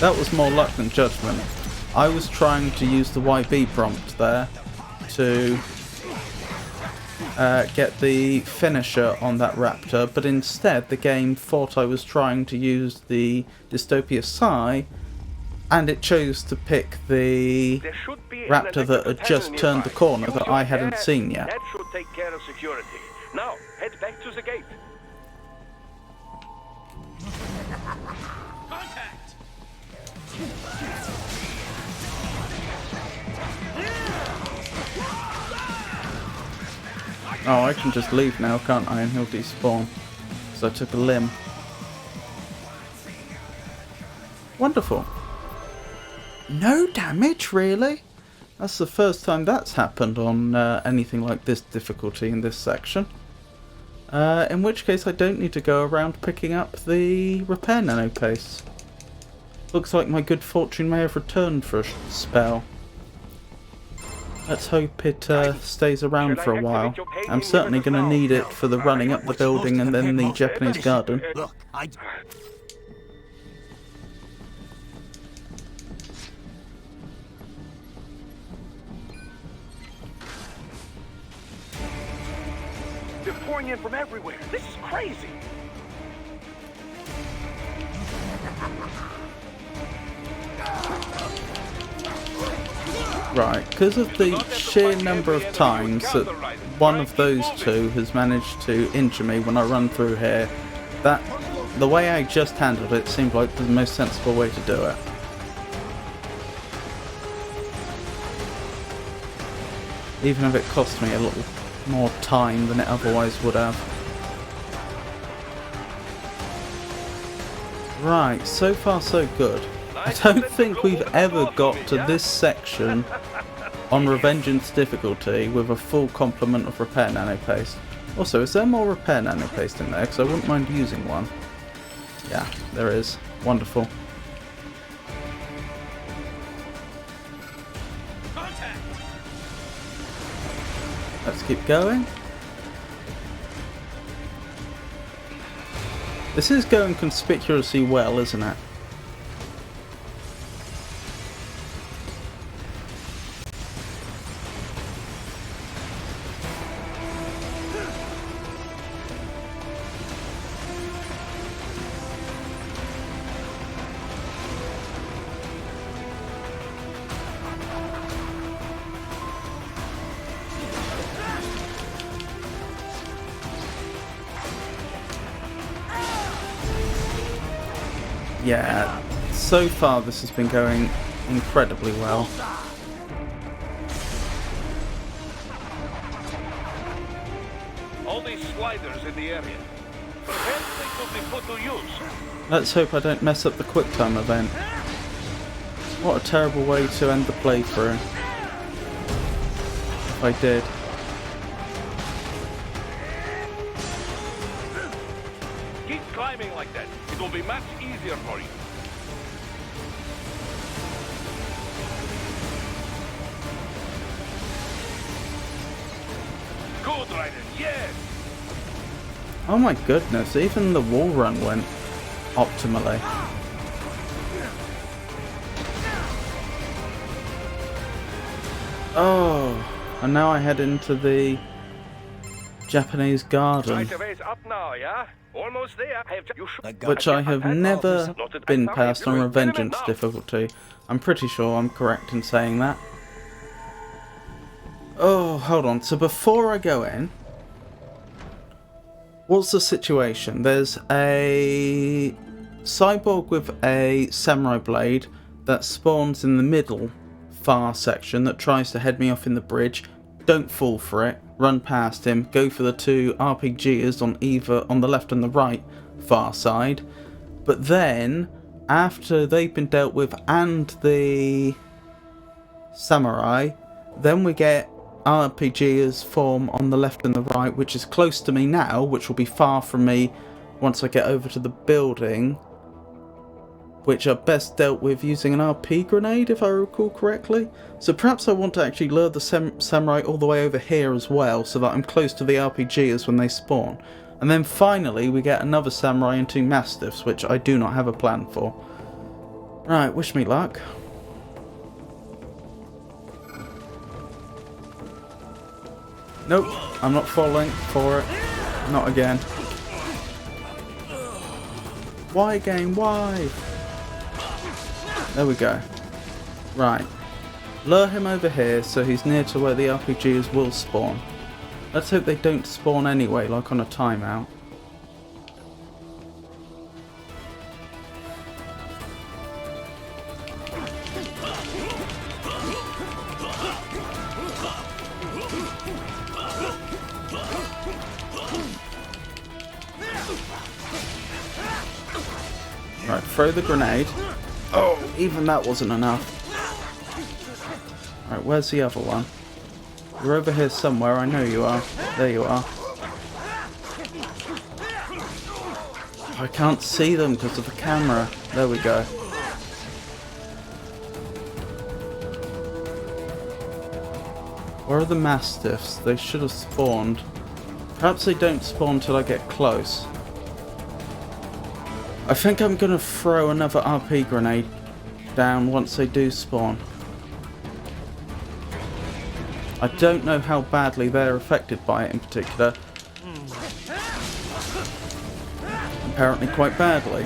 That was more luck than judgment. I was trying to use the YB prompt there to get the finisher on that raptor, but instead the game thought I was trying to use the Dystopia Psi, and it chose to pick the raptor that had just turned the corner that I hadn't seen yet. That should take care of security. Now, head back to the gate. Contact! Oh, I can just leave now, can't I? And he'll despawn. So I took a limb. Wonderful. No damage, really? That's the first time that's happened on anything like this difficulty in this section. In which case I don't need to go around picking up the repair nano paste. Looks like my good fortune may have returned for a spell. Let's hope it stays around for a while. I'm certainly going to need it for the running up the building and then the Japanese garden. Look, They're pouring in from everywhere. This is crazy. Right, because of the sheer number of times that one of those two has managed to injure me when I run through here, that the way I just handled it seemed like the most sensible way to do it. Even if it cost me a little more time than it otherwise would have. Right, so far so good. I don't think we've ever got to this section on Revengeance difficulty with a full complement of repair nano paste. Also, is there more repair nano paste in there? Because I wouldn't mind using one. Yeah, there is. Wonderful. Let's keep going. This is going conspicuously well, isn't it? Yeah, so far this has been going incredibly well. All these sliders in the area. Perhaps they could be put to use. Let's hope I don't mess up the quick time event. What a terrible way to end the playthrough. If I did. Keep climbing like that. It will be much easier for you. Good, Raiden. Yes. Oh my goodness, even the wall run went optimally. Oh, and now I head into the Japanese garden, Right away's up now, yeah? Almost there. which I have never been past on Revengeance difficulty. I'm pretty sure I'm correct in saying that. Oh, hold on. So before I go in, what's the situation? There's a cyborg with a samurai blade that spawns in the middle far section that tries to head me off in the bridge. Don't fall for it. Run past him. Go for the two RPGers on either on the left and the right far side. But then, after they've been dealt with and the samurai, then we get RPGers form on the left and the right, which is close to me now, which will be far from me once I get over to the building, which are best dealt with using an RP grenade, if I recall correctly. So perhaps I want to actually lure the samurai all the way over here as well, so that I'm close to the RPGers when they spawn. And then finally we get another samurai and two mastiffs, which I do not have a plan for. Right, wish me luck. Nope, I'm not falling for it. Not again. Why game? Why? There we go. Right. Lure him over here so he's near to where the RPGs will spawn. Let's hope they don't spawn anyway, like on a timeout. Right, throw the grenade. Oh, even that wasn't enough. Right, where's the other one? You're over here somewhere, I know you are. There you are. I can't see them because of the camera. There we go. Where are the mastiffs? They should have spawned. Perhaps they don't spawn till I get close. I think I'm going to throw another RP grenade down once they do spawn. I don't know how badly they're affected by it in particular. Apparently quite badly.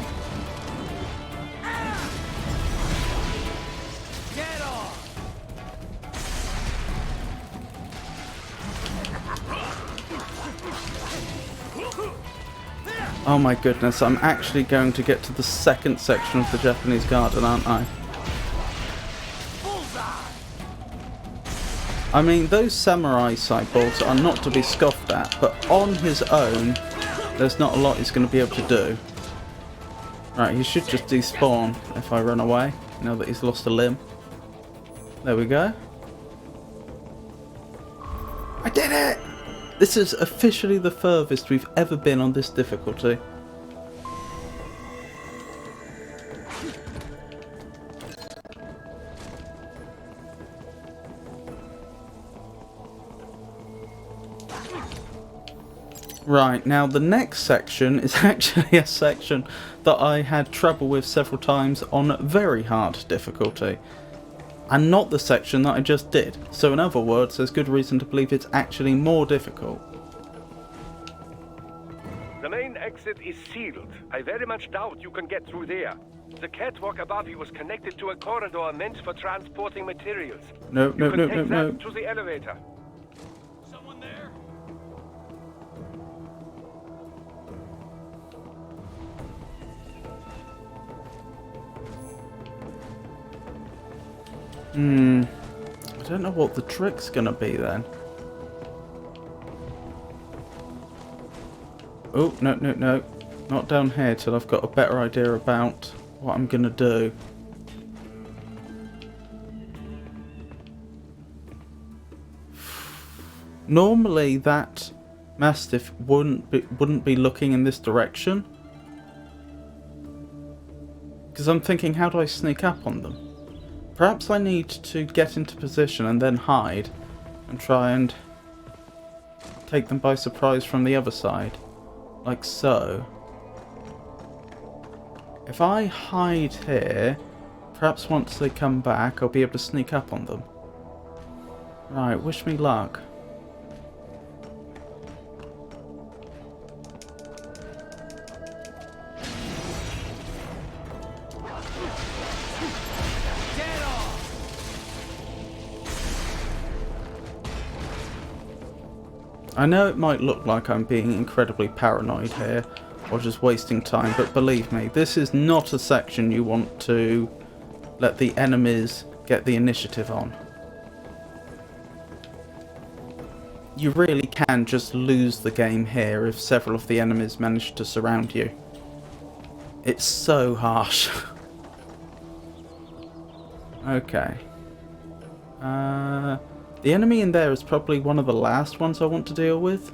Oh my goodness, I'm actually going to get to the second section of the Japanese garden, aren't I? I mean, those samurai cyborgs are not to be scoffed at, but on his own, there's not a lot he's going to be able to do. Right, he should just despawn if I run away, now that he's lost a limb. There we go. I did it! This is officially the furthest we've ever been on this difficulty. Right, now the next section is actually a section that I had trouble with several times on very hard difficulty. And not the section that I just did. So in other words, there's good reason to believe it's actually more difficult. The main exit is sealed. I very much doubt you can get through there. The catwalk above you was connected to a corridor meant for transporting materials. No. To the elevator. Someone there? I don't know what the trick's gonna be then. Oh, no. Not down here till I've got a better idea about what I'm gonna do. Normally that Mastiff wouldn't be looking in this direction. Because I'm thinking, how do I sneak up on them? Perhaps I need to get into position and then hide and try and take them by surprise from the other side. Like so. If I hide here, perhaps once they come back I'll be able to sneak up on them. Right, wish me luck. I know it might look like I'm being incredibly paranoid here, or just wasting time, but believe me, this is not a section you want to let the enemies get the initiative on. You really can just lose the game here if several of the enemies manage to surround you. It's so harsh. Okay. The enemy in there is probably one of the last ones I want to deal with,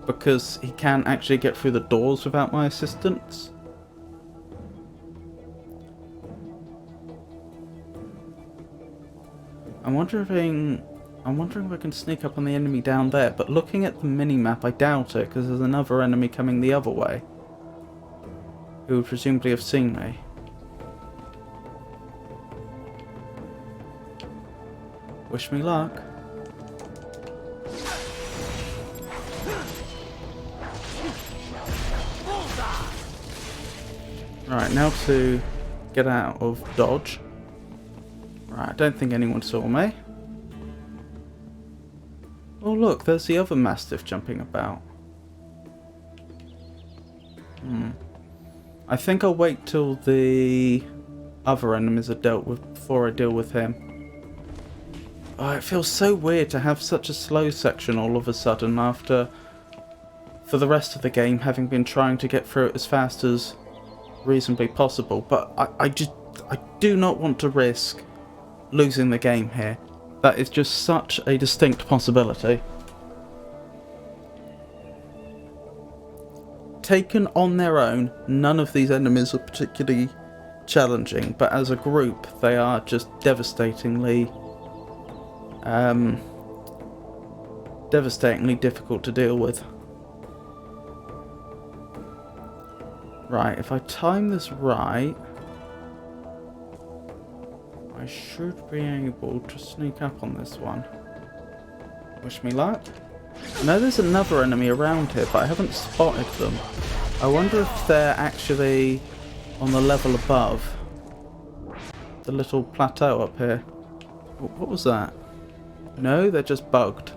because he can actually get through the doors without my assistance. I'm wondering if I can sneak up on the enemy down there, but looking at the mini-map I doubt it, because there's another enemy coming the other way, who would presumably have seen me. Wish me luck. Right, now to get out of dodge. Right, I don't think anyone saw me. Oh look, there's the other Mastiff jumping about. I think I'll wait till the other enemies are dealt with before I deal with him. Oh, it feels so weird to have such a slow section all of a sudden after, for the rest of the game, having been trying to get through it as fast as reasonably possible. But I do not want to risk losing the game here. That is just such a distinct possibility. Taken on their own, none of these enemies are particularly challenging, but as a group they are just devastatingly difficult to deal with. Right, if I time this right, I should be able to sneak up on this one. Wish me luck. I know there's another enemy around here, but I haven't spotted them. I wonder if they're actually on the level above the little plateau up here. What was that? No, they're just bugged.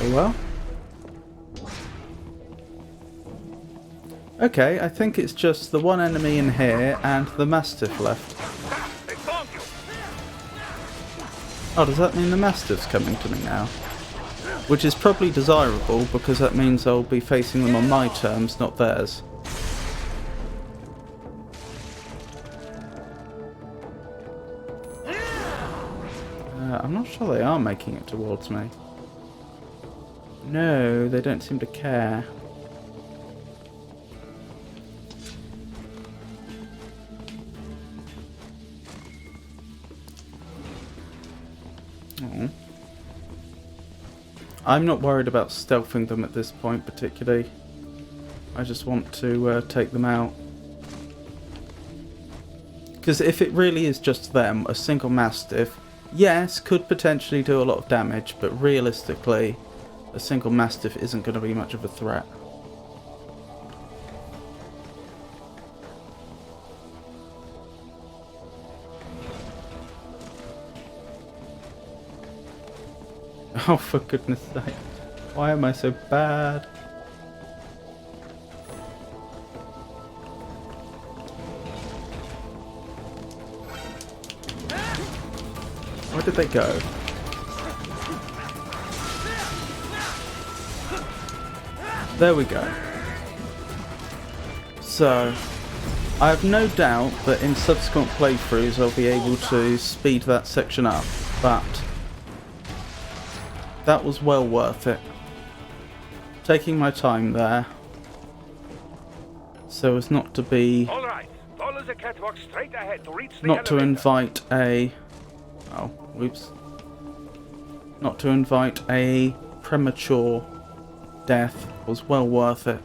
Oh well. Okay, I think it's just the one enemy in here and the Mastiff left. Oh, does that mean the Mastiff's coming to me now? Which is probably desirable, because that means I'll be facing them on my terms, not theirs. I'm not sure they are making it towards me. No, they don't seem to care. Oh. I'm not worried about stealthing them at this point particularly. I just want to take them out. Because if it really is just them, a single Mastiff, yes, could potentially do a lot of damage, but realistically, a single Mastiff isn't going to be much of a threat. Oh, for goodness sake. Why am I so bad? Where did they go? There we go. So, I have no doubt that in subsequent playthroughs I'll be able to speed that section up, but that was well worth it. Taking my time there, so as not to be... All right, follow the catwalk straight ahead to reach the not to elevator. invite a... oh, whoops. Not to invite a premature death was well worth it.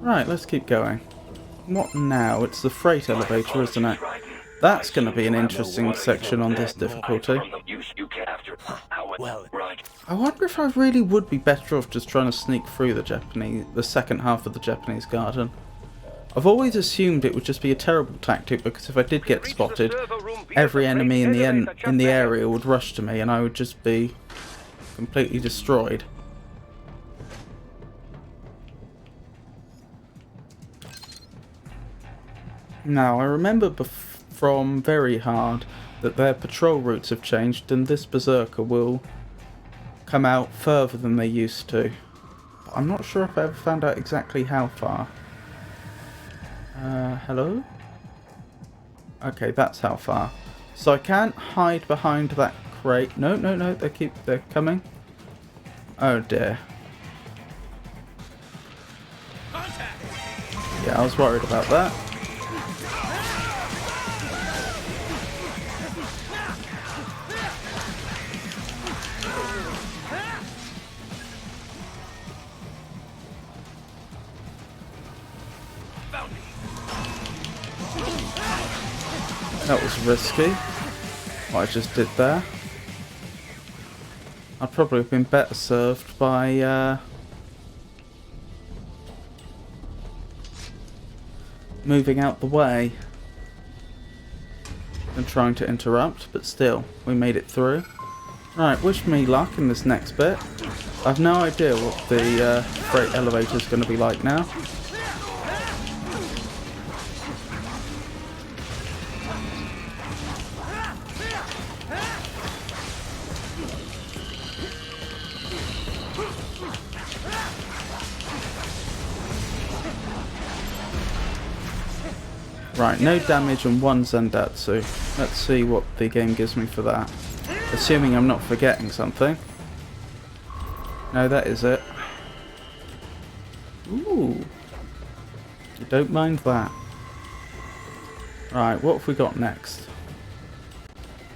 Right, let's keep going. What now? It's the freight elevator, isn't it? That's going to be an interesting section on this difficulty. Well, I wonder if I really would be better off just trying to sneak through the second half of the Japanese garden. I've always assumed it would just be a terrible tactic because if I did get spotted, every enemy in the area would rush to me and I would just be completely destroyed. Now, I remember from Very Hard that their patrol routes have changed and this Berserker will come out further than they used to. But I'm not sure if I ever found out exactly how far. Hello? Okay, that's how far. So I can't hide behind that crate. No, they're coming. Oh dear. Yeah, I was worried about that. That was risky, what I just did there. I'd probably have been better served by moving out the way than trying to interrupt, but still, we made it through. Right, wish me luck in this next bit. I've no idea what the freight elevator is going to be like now. Right, no damage and 1 Zandatsu. Let's see what the game gives me for that. Assuming I'm not forgetting something. No, that is it. Ooh. I don't mind that. Right, what have we got next?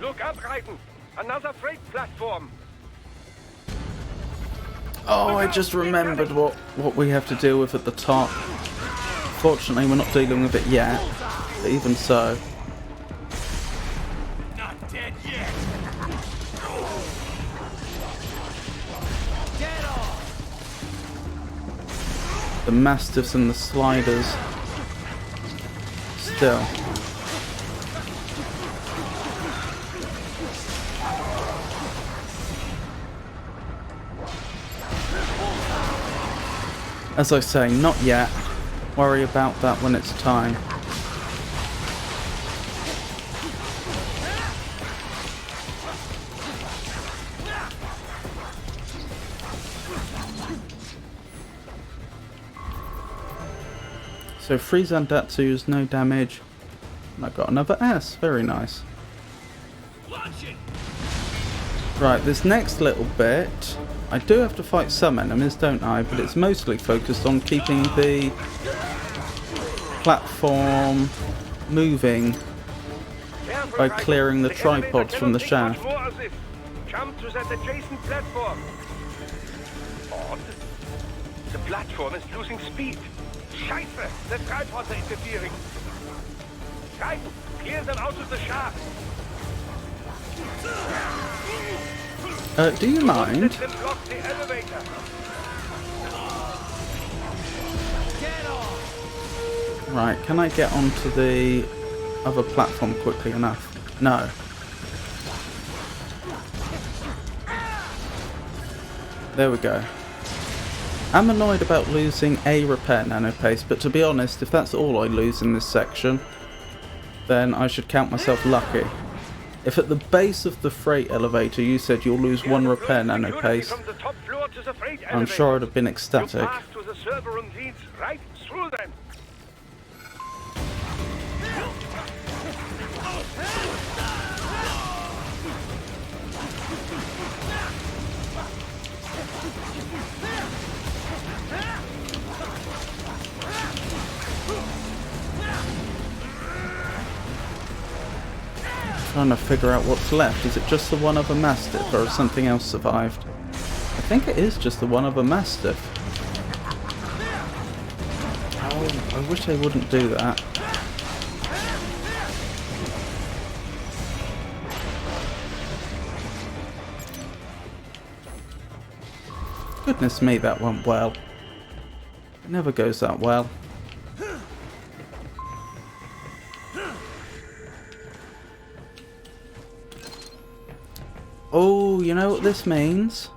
Look up, Raiden! Another freight platform! Oh, I just remembered what we have to deal with at the top. Fortunately, we're not dealing with it yet, but even so. not dead yet. Get off. The Mastiffs and the Sliders. Still. As I say, not yet. Worry about that when it's time. So 3 Zandatsus, no damage. And I got another S, very nice. Right, this next little bit, I do have to fight some enemies, don't I? But it's mostly focused on keeping the platform moving by clearing the tripods from the shaft. Jump to that adjacent platform. Odd. The platform is losing speed. Scheiße! The tripods are interfering. Raiden, clear them out of the shaft. Do you mind? Let them block the elevator. Right, can I get onto the other platform quickly enough? No. There we go. I'm annoyed about losing a repair nano paste, but to be honest, if that's all I lose in this section, then I should count myself lucky. If at the base of the freight elevator you said you'll lose 1 repair nanopace, I'm sure I'd have been ecstatic. You pass to the server room leads right through them. Trying to figure out what's left. Is it just the one other Mastiff, or has something else survived? I think it is just the one other Mastiff. Oh, I wish they wouldn't do that. Goodness me, that went well. It never goes that well. Oh, you know what this means?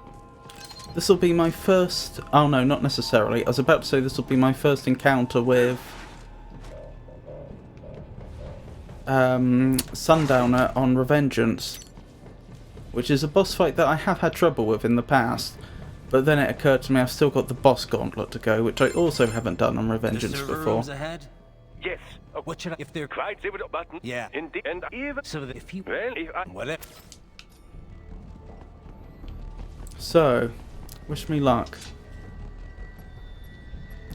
This will be my first... Oh no, not necessarily. I was about to say this will be my first encounter with... Sundowner on Revengeance. Which is a boss fight that I have had trouble with in the past. But then it occurred to me I've still got the boss gauntlet to go, which I also haven't done on Revengeance before. Ahead? Yes. What should I... If they're... Quite give it a button. Yeah. Indeed. And even... So that if you... Well, if I... Whatever. So, wish me luck.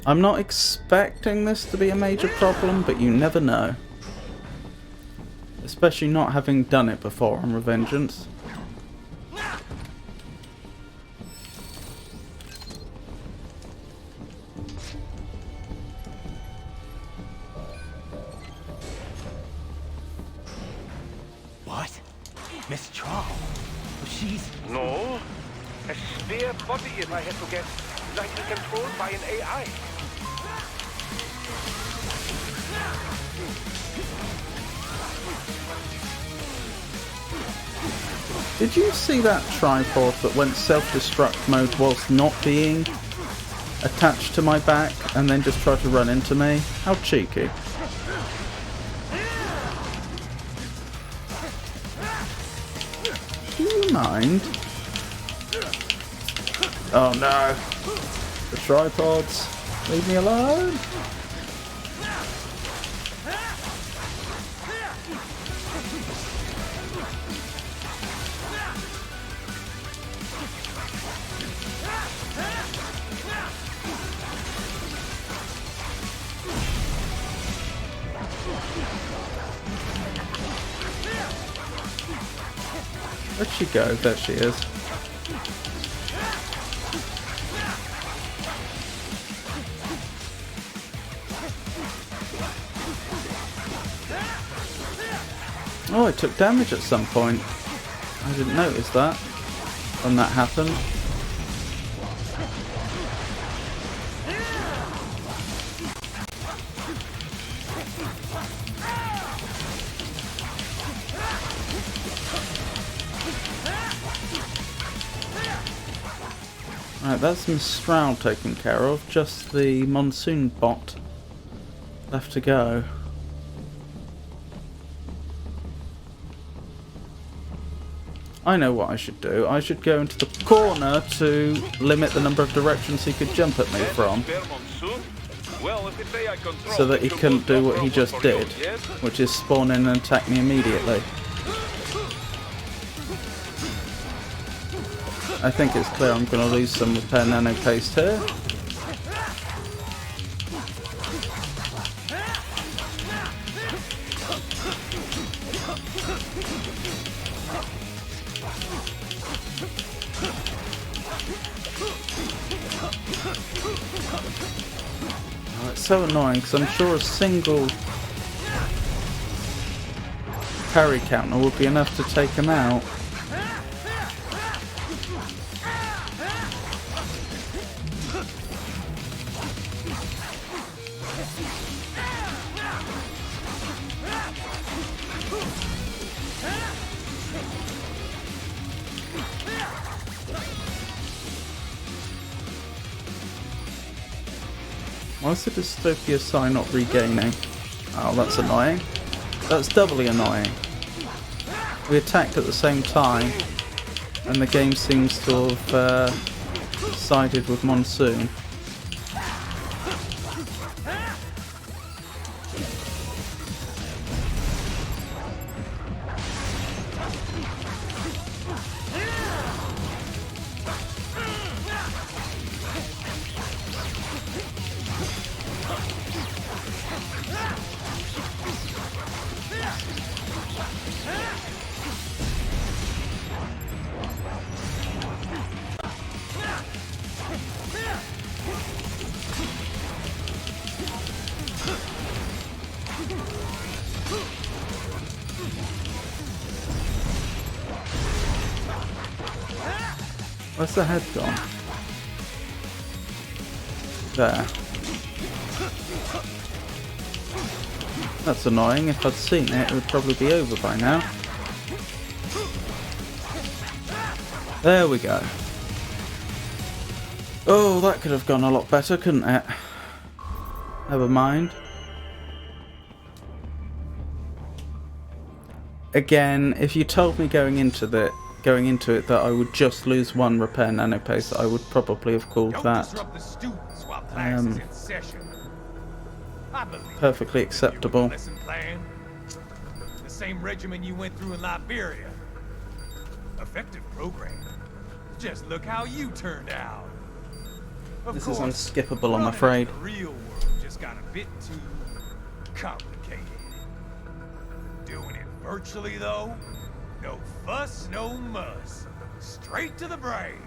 I'm not expecting this to be a major problem, but you never know. Especially not having done it before on Revengeance. What? Miss Troll? She's... No. A spare body, if I had to guess. Likely controlled by an AI. Did you see that tripod that went self-destruct mode whilst not being attached to my back and then just tried to run into me? How cheeky. Do you mind? Oh no. The tripods. Leave me alone. Where'd she go? There she is. Oh, it took damage at some point. I didn't notice that when that happened. Right, that's Miss Stroud taken care of. Just the monsoon bot left to go. I know what I should do. I should go into the corner to limit the number of directions he could jump at me from. So that he couldn't do what he just did, which is spawn in and attack me immediately. I think it's clear I'm going to lose some repair nano paste here. Oh, it's so annoying because I'm sure a single parry counter would be enough to take him out. Why is the dystopia sign not regaining? Oh, that's annoying. That's doubly annoying. We attacked at the same time, and the game seems to have sided with Monsoon. Where's the head gone? There. That's annoying. If I'd seen it, it would probably be over by now. There we go. Oh, that could have gone a lot better, couldn't it? Never mind. Again, if you told me going into it that I would just lose one repair nanopace, I would probably have called that perfectly acceptable. The same regimen you went through in Liberia. Effective program. Just look how you turned out. This is unskippable, I'm afraid. The real world just got a bit too complicated. Doing it virtually though, no fuss, no muss. Straight to the brain.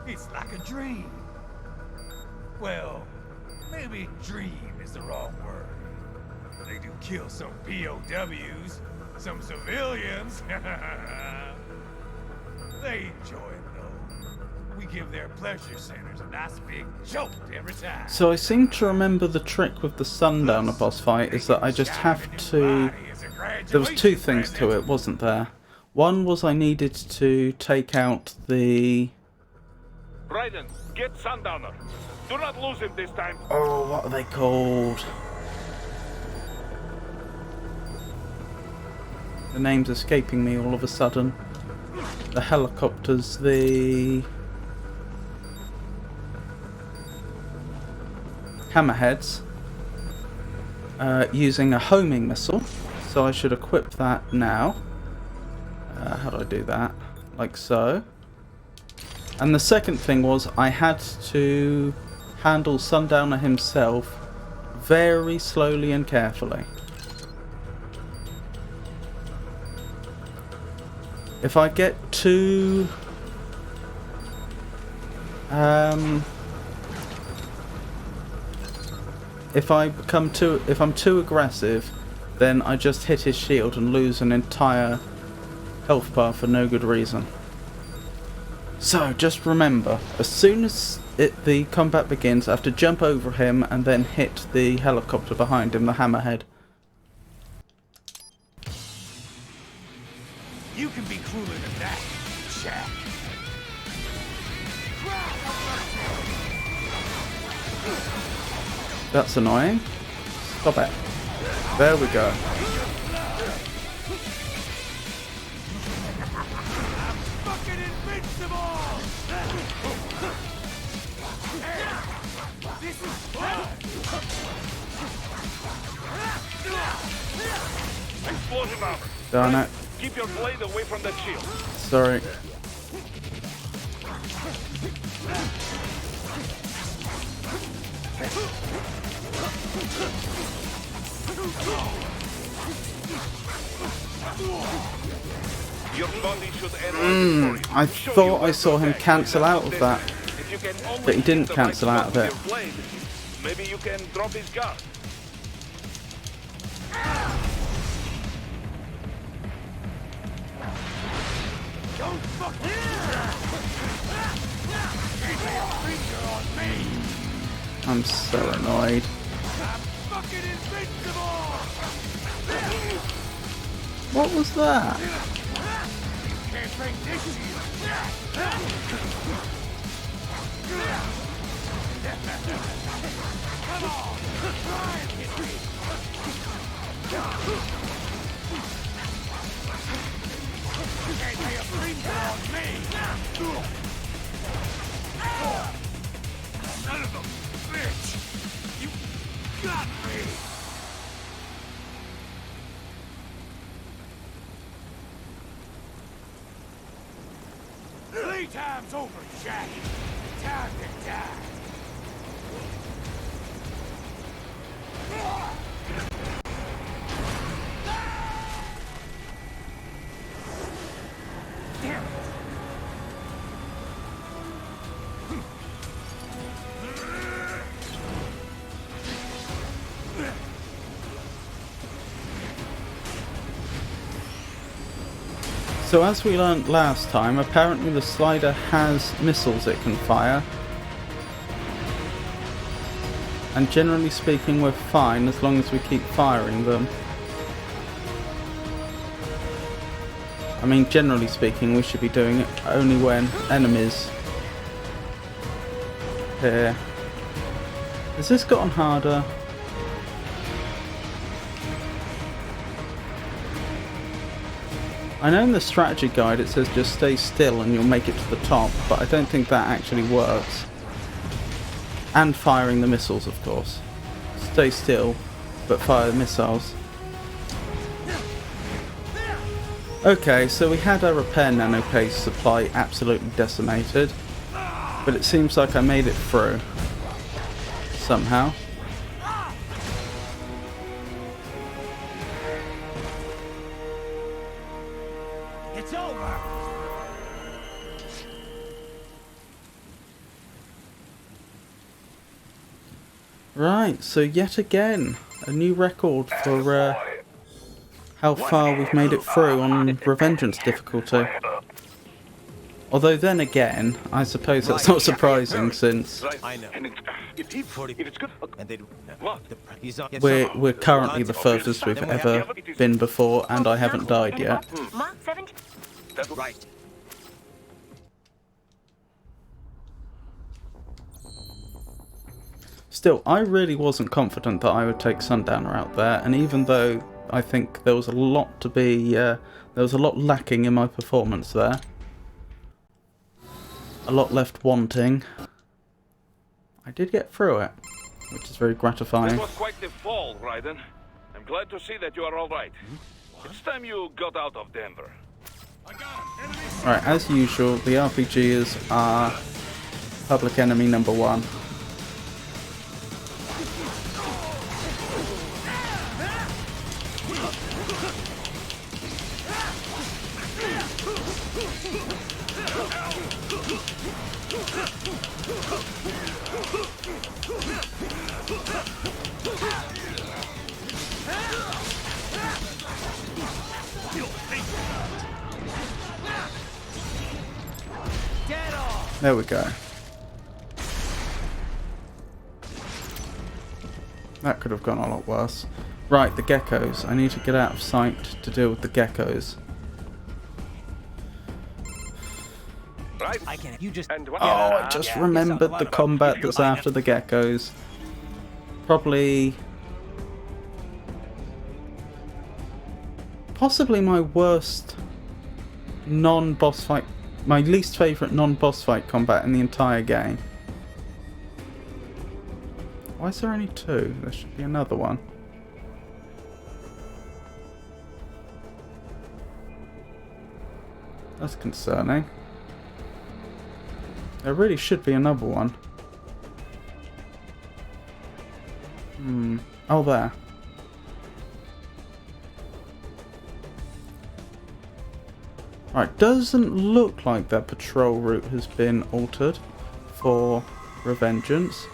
It's like a dream. Well, maybe dream is the wrong word. They do kill some POWs, some civilians. They enjoy it though. We give their pleasure centers a nice big jolt every time. So I seem to remember the trick with the Sundowner boss fight is that I just have to... There was two things to it, wasn't there? One was I needed to take out the... Raiden, get Sundowner. Do not lose him this time. Oh, what are they called? The name's escaping me all of a sudden. The helicopters, the... hammerheads. Using a homing missile. So I should equip that now. How do I do that? Like so. And the second thing was I had to handle Sundowner himself very slowly and carefully. If I get too... if I'm too aggressive, then I just hit his shield and lose an entire health bar for no good reason. So just remember, as soon as the combat begins, I have to jump over him and then hit the helicopter behind him, the hammerhead. You can be cooler than that, Jack. That's annoying. Stop it. There we go. Fucking invincible! This is fun! Explosive armor. Darn it. Keep your blade away from that shield. Sorry. Your body should end I thought I saw him cancel out of that, but he didn't cancel out of it. Maybe you can drop his guard. Don't fucking keep your finger on me! I'm so annoyed. I'm fucking invincible! What was that? You can't break this Come on! Try and hit me! Can't lay a finger on me! Son of a bitch! You got me! 3 times over, Jack! Time to die! Damn it! So as we learnt last time, apparently the slider has missiles it can fire. And generally speaking we're fine as long as we keep firing them. I mean, generally speaking we should be doing it only when enemies here. Has this gotten harder? I know in the strategy guide it says just stay still and you'll make it to the top, but I don't think that actually works. And firing the missiles, of course. Stay still, but fire the missiles. Okay, so we had our repair nanopaste supply absolutely decimated, but it seems like I made it through. Somehow. It's over! Right, so yet again, a new record for how far we've made it through on Revengeance difficulty. Although then again, I suppose that's not surprising since I know. If it's good, and they we're currently the furthest we've ever been before, and I haven't died yet. Mark 17. That's right. Still, I really wasn't confident that I would take Sundowner out there, and even though I think there was a lot to be, there was a lot lacking in my performance there. A lot left wanting. I did get through it, which is very gratifying. This was quite the fall, Raiden. I'm glad to see that you are all right. It's time you got out of Denver. Right, as usual, the RPGers are public enemy number 1. There we go. That could have gone a lot worse. Right, the geckos. I need to get out of sight to deal with the geckos. I can't. You just. Oh, I just remembered the combat that's after the geckos. Probably... possibly my worst non-boss fight... my least favourite non-boss fight combat in the entire game. Why is there only 2? There should be another one. That's concerning. There really should be another one. Oh, there. Right, doesn't look like that patrol route has been altered for Revengeance.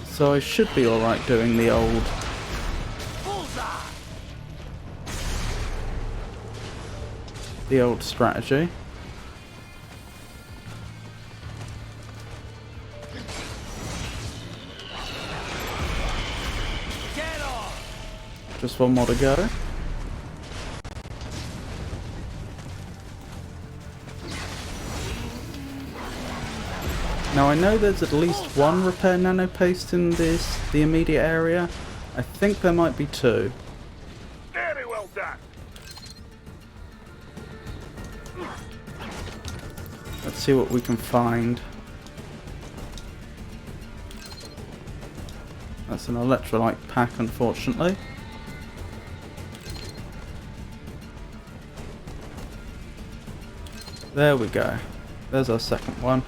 So I should be alright doing the old... the old strategy. Just one more to go. Now I know there's at least one repair nano paste in the immediate area. I think there might be two. Very well done. Let's see what we can find. That's an electrolyte pack, unfortunately. There we go. There's our second one.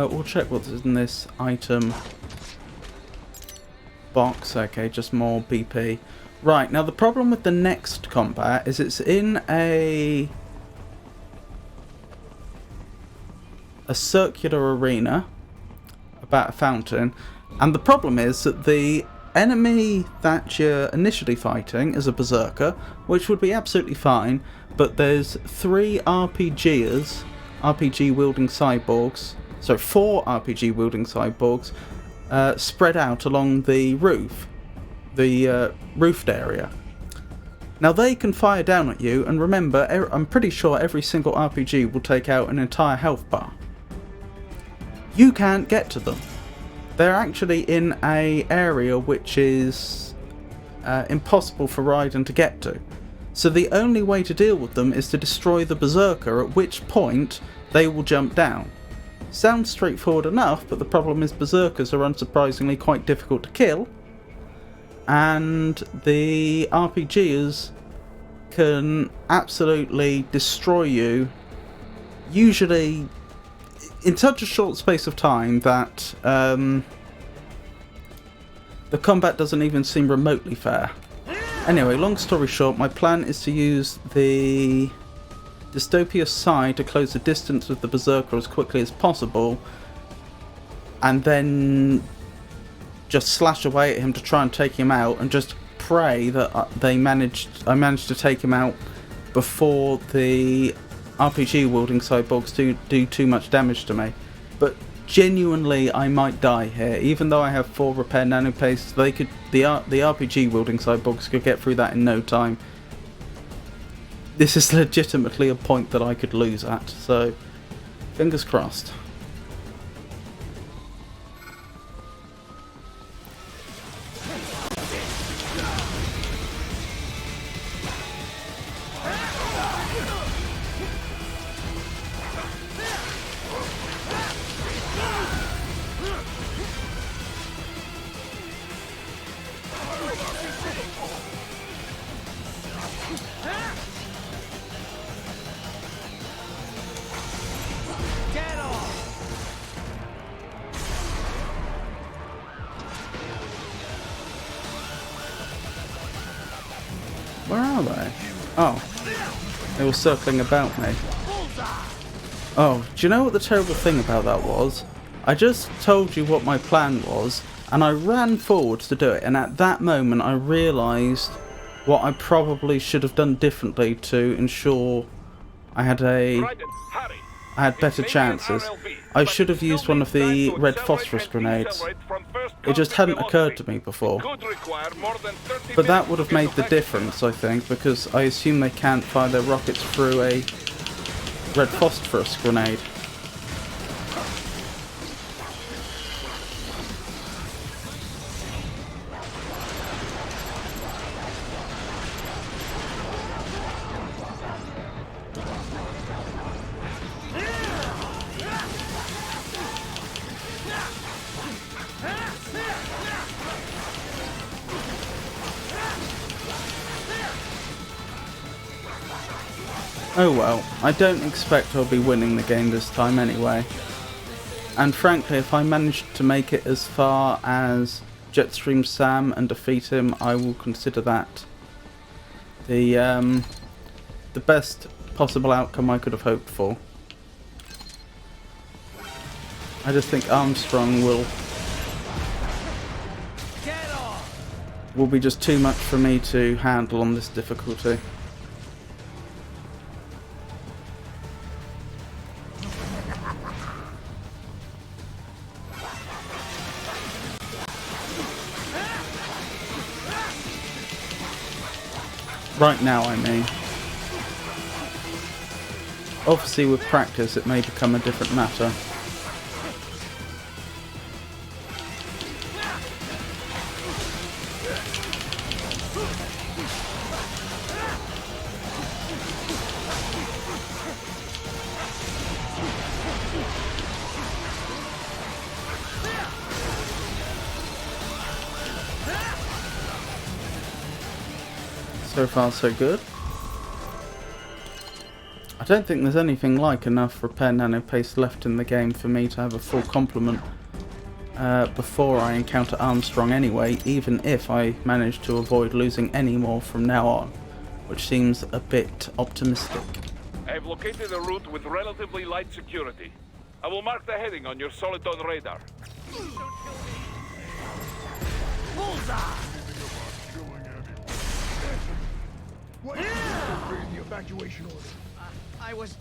We'll check what's in this item box. Okay, just more BP. Right, now the problem with the next combat is it's in a circular arena about a fountain, and the problem is that the enemy that you're initially fighting is a berserker, which would be absolutely fine, but there's 3 RPG wielding cyborgs, so 4 RPG wielding cyborgs spread out along the roof, the roofed area. Now they can fire down at you, and remember, I'm pretty sure every single RPG will take out an entire health bar. You can't get to them. They're actually in an area which is impossible for Raiden to get to. So the only way to deal with them is to destroy the berserker, at which point they will jump down. Sounds straightforward enough, but the problem is berserkers are unsurprisingly quite difficult to kill, and the RPGers can absolutely destroy you, usually in such a short space of time that the combat doesn't even seem remotely fair. Anyway, long story short, my plan is to use the Dystopia Psi to close the distance with the Berserker as quickly as possible, and then just slash away at him to try and take him out, and just pray that I managed to take him out before the RPG wielding cyborgs do too much damage to me. But genuinely, I might die here. Even though I have 4 repair nanopastes, the RPG wielding cyborgs could get through that in no time. This is legitimately a point that I could lose at, so fingers crossed. Where are they? Oh, they were circling about me. Oh, do you know what the terrible thing about that was? I just told you what my plan was, and I ran forwards to do it, and at that moment I realised what I probably should have done differently to ensure I had better chances. I should have used one of the red phosphorus grenades. It just hadn't occurred to me before. But that would have made the difference, I think, because I assume they can't fire their rockets through a red phosphorus grenade. Oh well, I don't expect I'll be winning the game this time anyway. And frankly, if I manage to make it as far as Jetstream Sam and defeat him, I will consider that the best possible outcome I could have hoped for. I just think Armstrong will be just too much for me to handle on this difficulty. Right now, I mean. Obviously with practice it may become a different matter. So far so good. I don't think there's anything like enough repair nano paste left in the game for me to have a full complement before I encounter Armstrong anyway, even if I manage to avoid losing any more from now on, which seems a bit optimistic. I have located a route with relatively light security. I will mark the heading on your Soliton radar. Bullseye! What is the evacuation order? I was...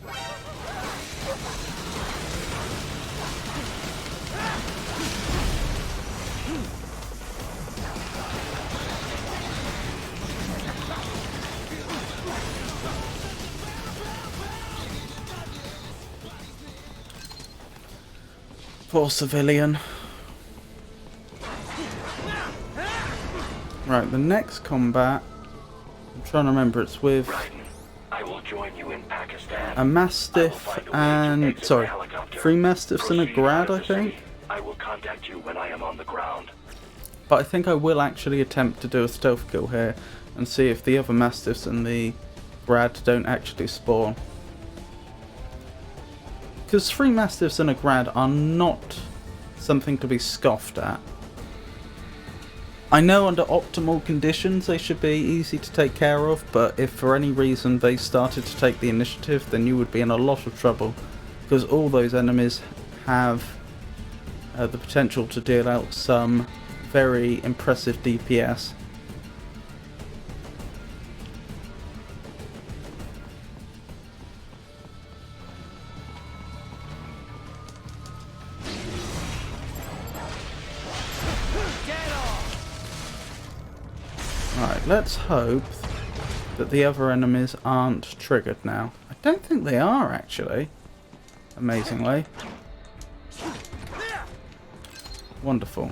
Poor civilian. Right, the next combat, I'm trying to remember, it's with I will join you in Pakistan. a Mastiff and, sorry, 3 Mastiffs and a Grad, I think? I will contact you when I am on the ground. But I think I will actually attempt to do a stealth kill here and see if the other Mastiffs and the Grad don't actually spawn. Because 3 Mastiffs and a Grad are not something to be scoffed at. I know under optimal conditions they should be easy to take care of, but if for any reason they started to take the initiative, then you would be in a lot of trouble, because all those enemies have the potential to deal out some very impressive DPS. Right, let's hope that the other enemies aren't triggered now. I don't think they are, actually. Amazingly. Wonderful.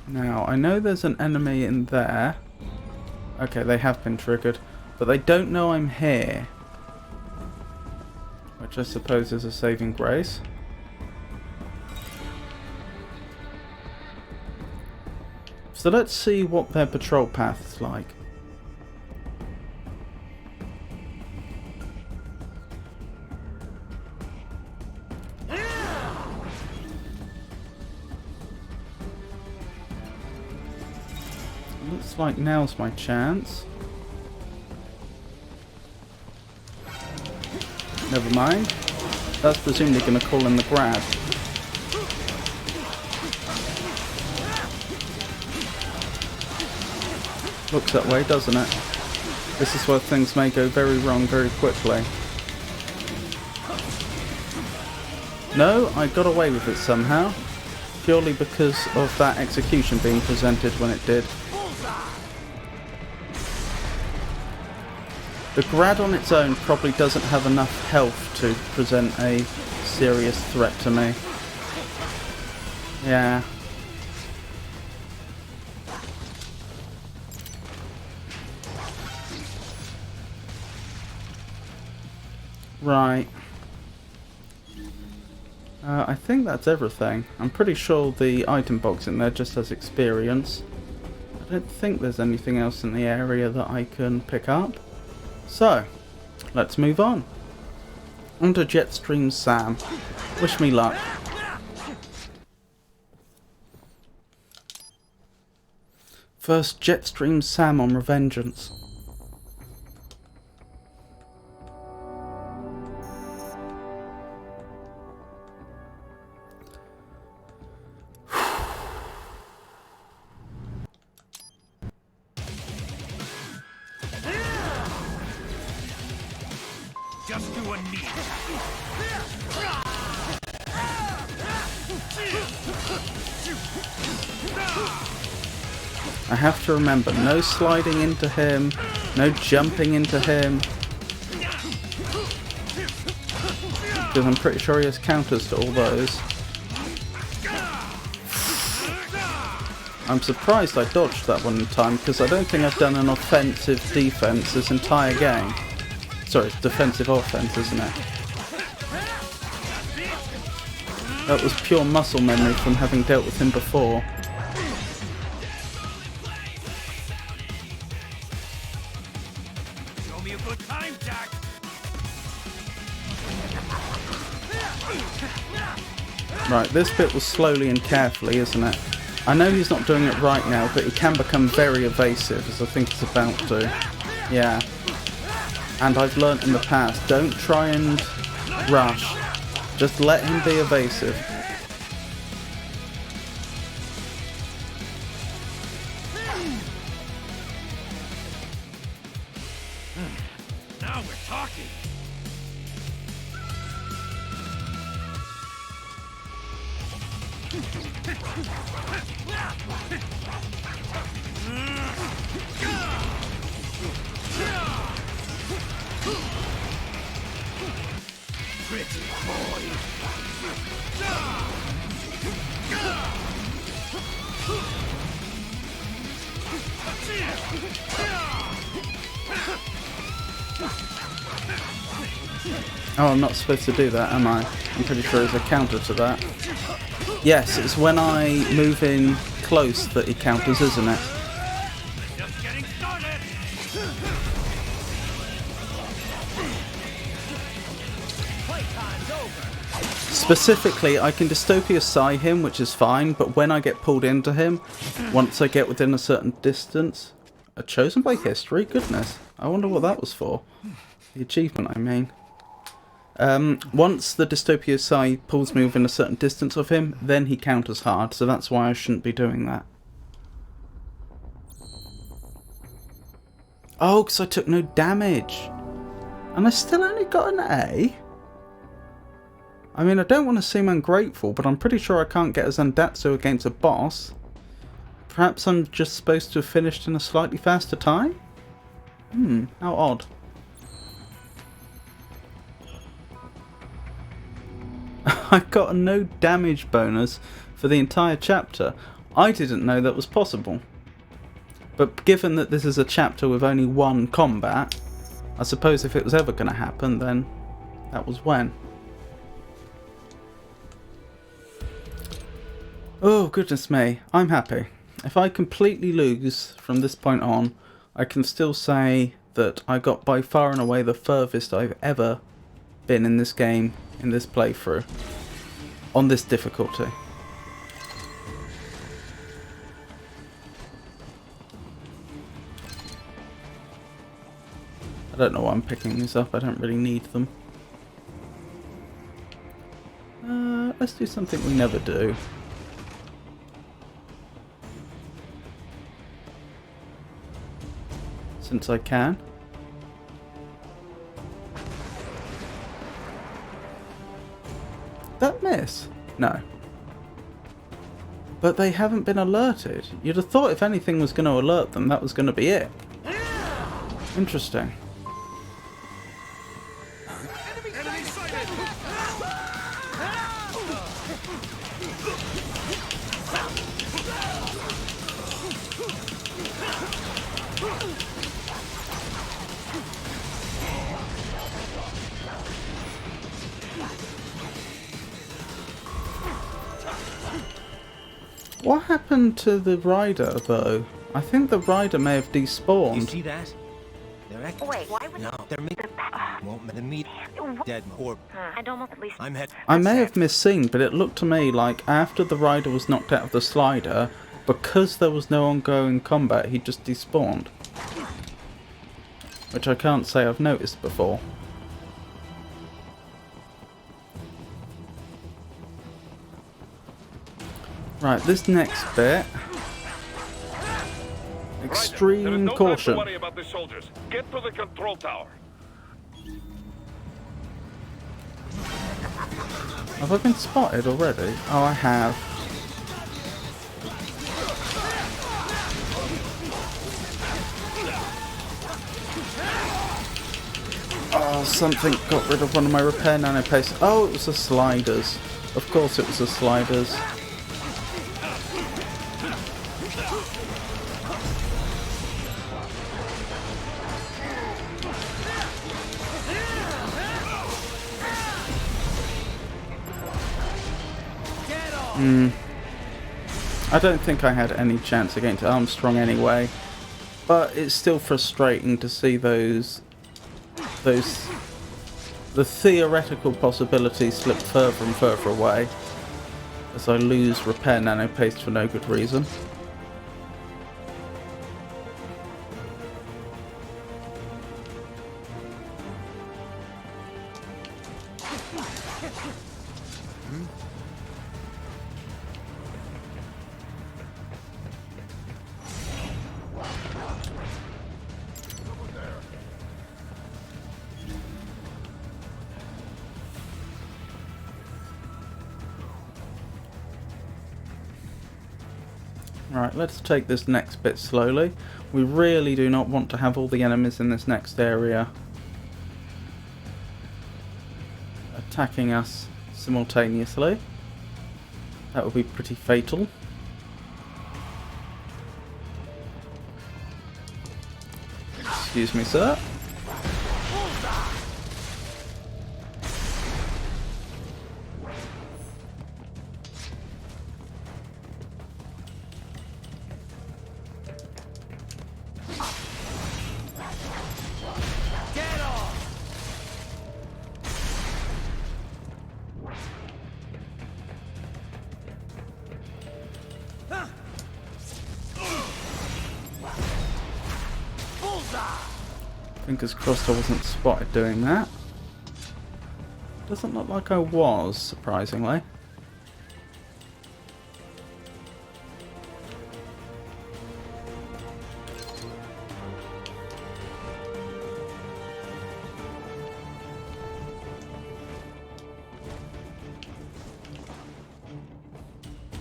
Now, I know there's an enemy in there. Okay, they have been triggered. But they don't know I'm here. Which I suppose is a saving grace. So let's see what their patrol path is like. Looks like now's my chance. Never mind. That's presumably going to call in the Grad. Looks that way, doesn't it? This is where things may go very wrong very quickly. No, I got away with it somehow. Purely because of that execution being presented when it did. The Grad on its own probably doesn't have enough health to present a serious threat to me. Yeah. Right. I think that's everything. I'm pretty sure the item box in there just has experience. I don't think there's anything else in the area that I can pick up. So, let's move on. On to Jetstream Sam. Wish me luck. First Jetstream Sam on Revengeance. Just do a knee. I have to remember, no sliding into him, no jumping into him. Because I'm pretty sure he has counters to all those. I'm surprised I dodged that one in time, because I don't think I've done an offensive defense this entire game. Sorry, it's defensive offense, isn't it? That was pure muscle memory from having dealt with him before. Show me a good time, Jack. Right, this bit was slowly and carefully, isn't it? I know he's not doing it right now, but he can become very evasive, as I think he's about to. Yeah. And I've learnt in the past, don't try and rush. Just let him be evasive. Now we're talking. Pretty boy. Oh, I'm not supposed to do that, am I? I'm pretty sure there's a counter to that. Yes, it's when I move in close that he counters, isn't it? Just getting started. Playtime's over. Specifically, I can Dystopia Psi him, which is fine, but when I get pulled into him, once I get within a certain distance... Chosen by history? Goodness. I wonder what that was for. The achievement, I mean. Once the Dystopia Psi pulls me within a certain distance of him, then he counters hard, so that's why I shouldn't be doing that. Oh, because I took no damage. And I still only got an A? I mean, I don't want to seem ungrateful, but I'm pretty sure I can't get a Zandatsu against a boss. Perhaps I'm just supposed to have finished in a slightly faster time? How odd. I got a no damage bonus for the entire chapter. I didn't know that was possible. But given that this is a chapter with only one combat, I suppose if it was ever going to happen, then that was when. Oh, goodness me. I'm happy. If I completely lose from this point on, I can still say that I got by far and away the furthest I've ever been in this game, in this playthrough, on this difficulty. I don't know why I'm picking these up, I don't really need them. Let's do something we never do. Since I can. That miss? No. But they haven't been alerted. You'd have thought if anything was going to alert them, that was going to be it. Interesting. What happened to the rider, though? I think the rider may have despawned. You see that? They're Wait, why would no, they're won't the meat dead or I'd almost at least I may have misseen, but it looked to me like after the rider was knocked out of the slider, because there was no ongoing combat, he just despawned. Which I can't say I've noticed before. Right, this next bit. Extreme caution. Time to worry about the soldiers. Get to the control tower. Have I been spotted already? Oh, I have. something got rid of one of my repair nano pastes. Oh, it was the sliders. Of course it was the sliders. I don't think I had any chance against Armstrong anyway, but it's still frustrating to see the theoretical possibilities slip further and further away as I lose repair nano paste for no good reason. Right, let's take this next bit slowly. We really do not want to have all the enemies in this next area attacking us simultaneously. That would be pretty fatal. Excuse me, sir. Fingers crossed I wasn't spotted doing that. Doesn't look like I was, surprisingly.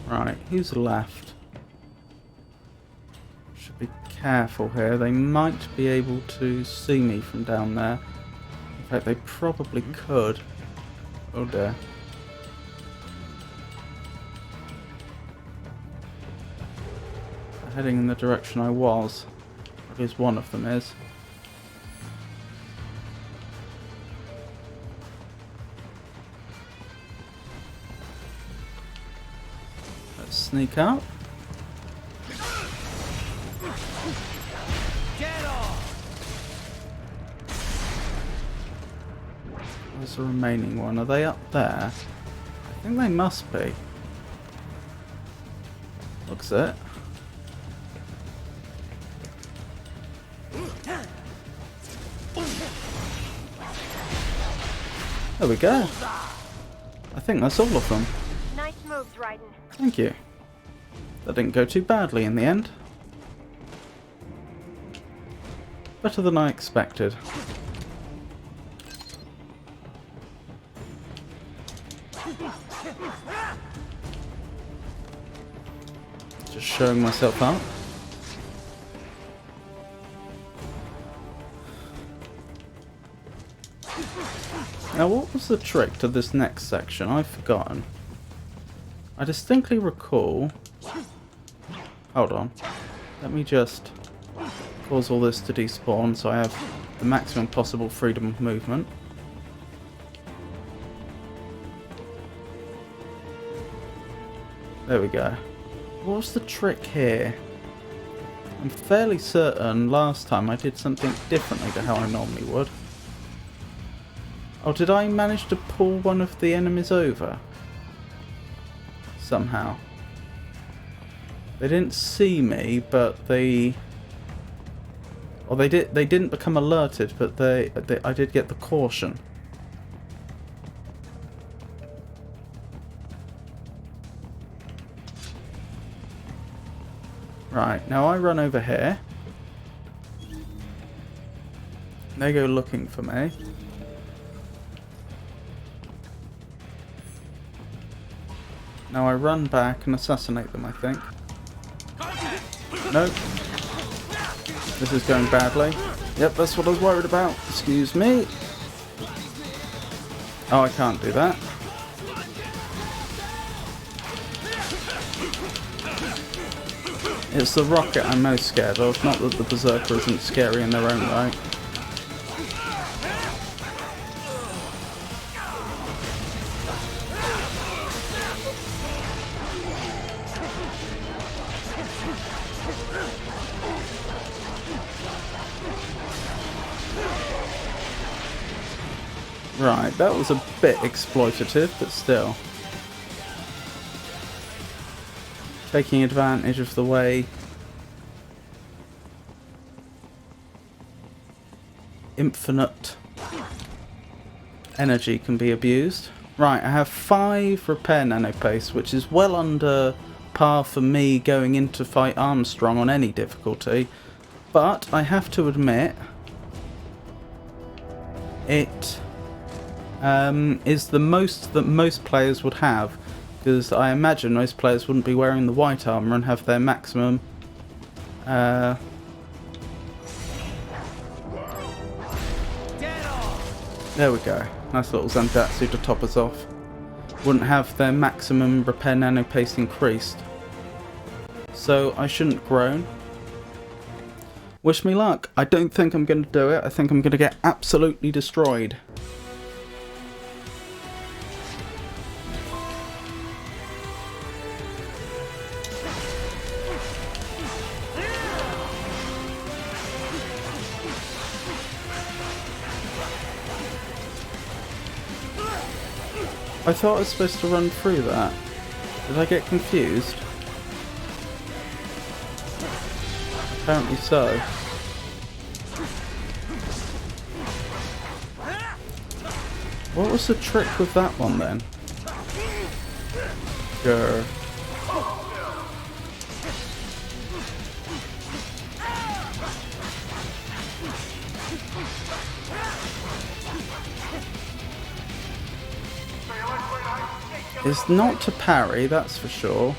Right, who's left? Should be careful here. They might be able to see me from down there. In fact, they probably could. Oh dear. They're heading in the direction I was. At least one of them is. Let's sneak out. Where's the remaining one? Are they up there? I think they must be. Looks it. There we go. I think that's all of them. Nice moves, Raiden. Thank you. That didn't go too badly in the end. Better than I expected. Just showing myself up. Now, what was the trick to this next section? I've forgotten. I distinctly recall... Hold on. Let me just cause all this to despawn so I have the maximum possible freedom of movement. There we go. What was the trick here? I'm fairly certain last time I did something differently to how I normally would. Oh, did I manage to pull one of the enemies over? Somehow. They didn't see me, but they... Or they didn't become alerted, but I did get the caution. Right, now I run over here. They go looking for me. Now I run back and assassinate them, I think. Nope. This is going badly. Yep, that's what I was worried about. Excuse me. Oh, I can't do that. It's the rocket I'm most scared of, not that the Berserker isn't scary in their own right. Right, that was a bit exploitative, but still. Taking advantage of the way infinite energy can be abused. Right, I have 5 repair nanopaste, which is well under par for me going in to fight Armstrong on any difficulty. But I have to admit, it is the most that most players would have. Because I imagine most players wouldn't be wearing the white armour and have their maximum there we go. Nice little Zandatsu to top us off. Wouldn't have their maximum repair nanopaste increased. So I shouldn't groan. Wish me luck. I don't think I'm going to do it. I think I'm going to get absolutely destroyed. I thought I was supposed to run through that. Did I get confused? Apparently so. What was the trick with that one then? Grr. It's not to parry, that's for sure.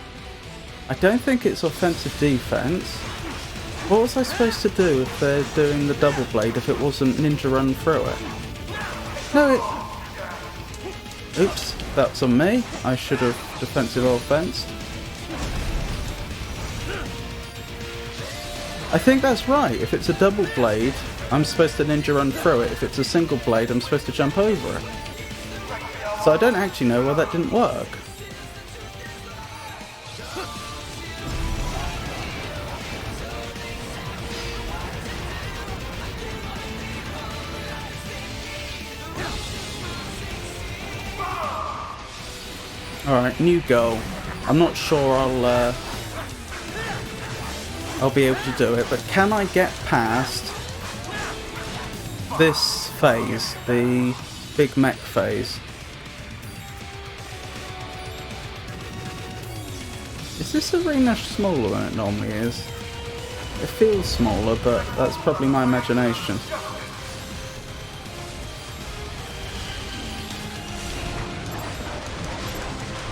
I don't think it's offensive defense. What was I supposed to do if they're doing the double blade if it wasn't ninja run through it? No, it... Oops, that's on me. I should have defensive or offense. I think that's right. If it's a double blade, I'm supposed to ninja run through it. If it's a single blade, I'm supposed to jump over it. So I don't actually know why that didn't work. Alright, new goal. I'm not sure I'll be able to do it, but can I get past this phase, the big mech phase? Is this arena smaller than it normally is? It feels smaller, but that's probably my imagination.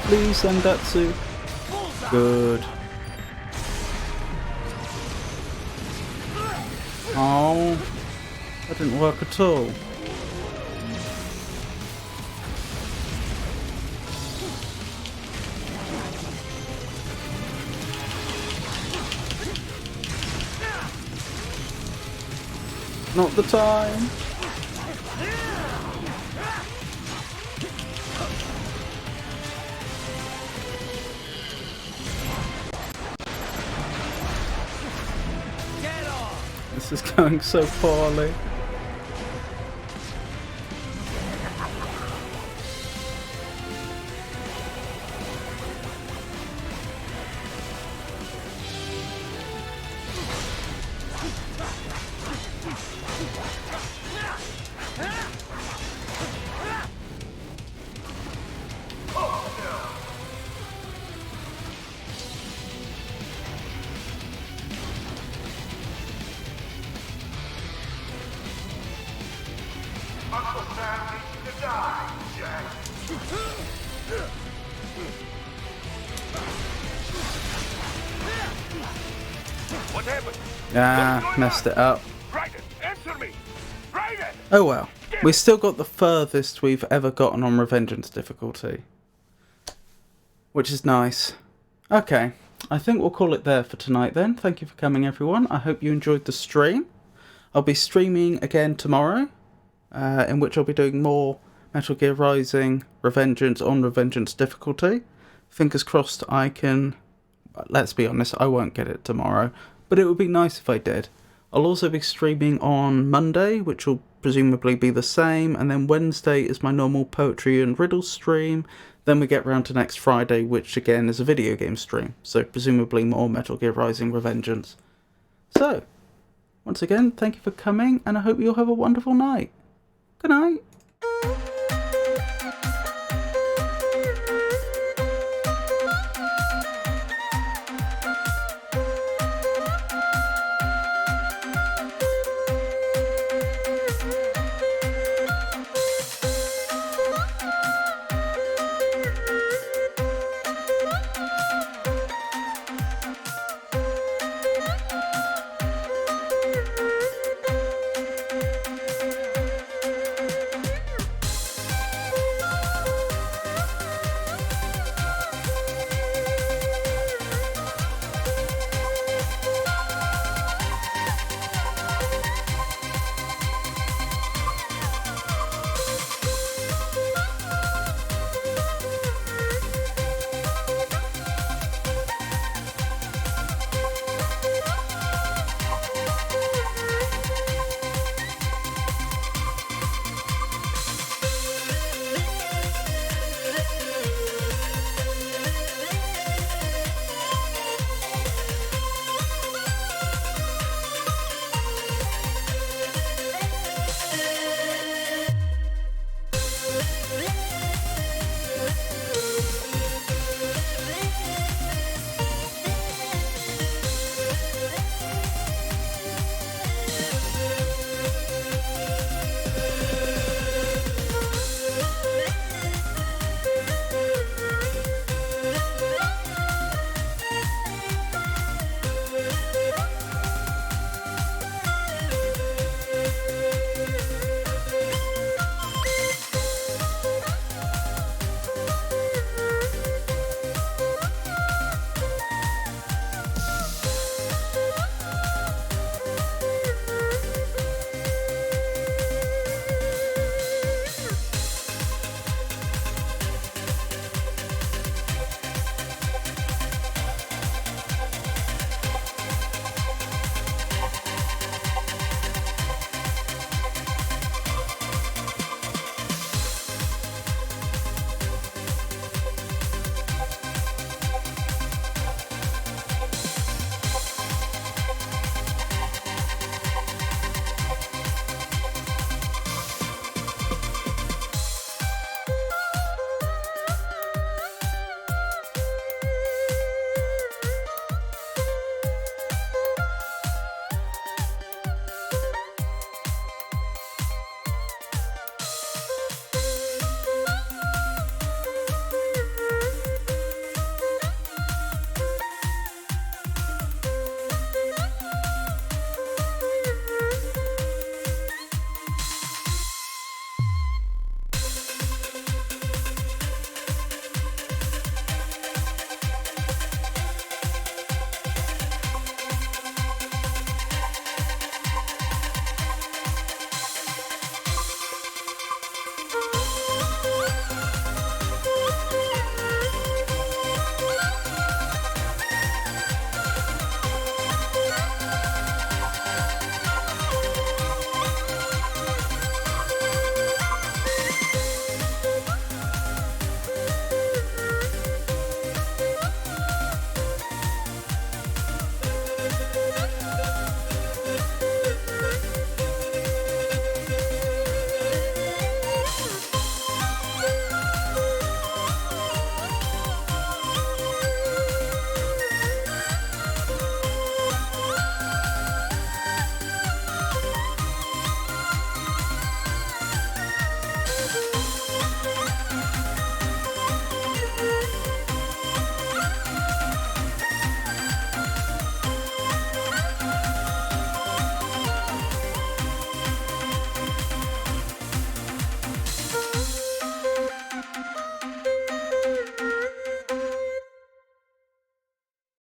Please, Zandatsu. Good. Oh, that didn't work at all. Not the time. This is going so poorly. What happened? Ah, messed it up. Raiden, answer me! Raiden! Oh well. Damn We still got the furthest we've ever gotten on Revengeance difficulty, which is nice. Okay, I think we'll call it there for tonight then. Thank you for coming, everyone. I hope you enjoyed the stream. I'll be streaming again tomorrow, in which I'll be doing more Metal Gear Rising Revengeance on Revengeance difficulty. Fingers crossed I can... Let's be honest, I won't get it tomorrow, but it would be nice if I did. I'll also be streaming on Monday, which will presumably be the same, and then Wednesday is my normal poetry and riddles stream. Then we get round to next Friday, which again is a video game stream, so presumably more Metal Gear Rising Revengeance. So, once again, thank you for coming, and I hope you'll have a wonderful night. Good night.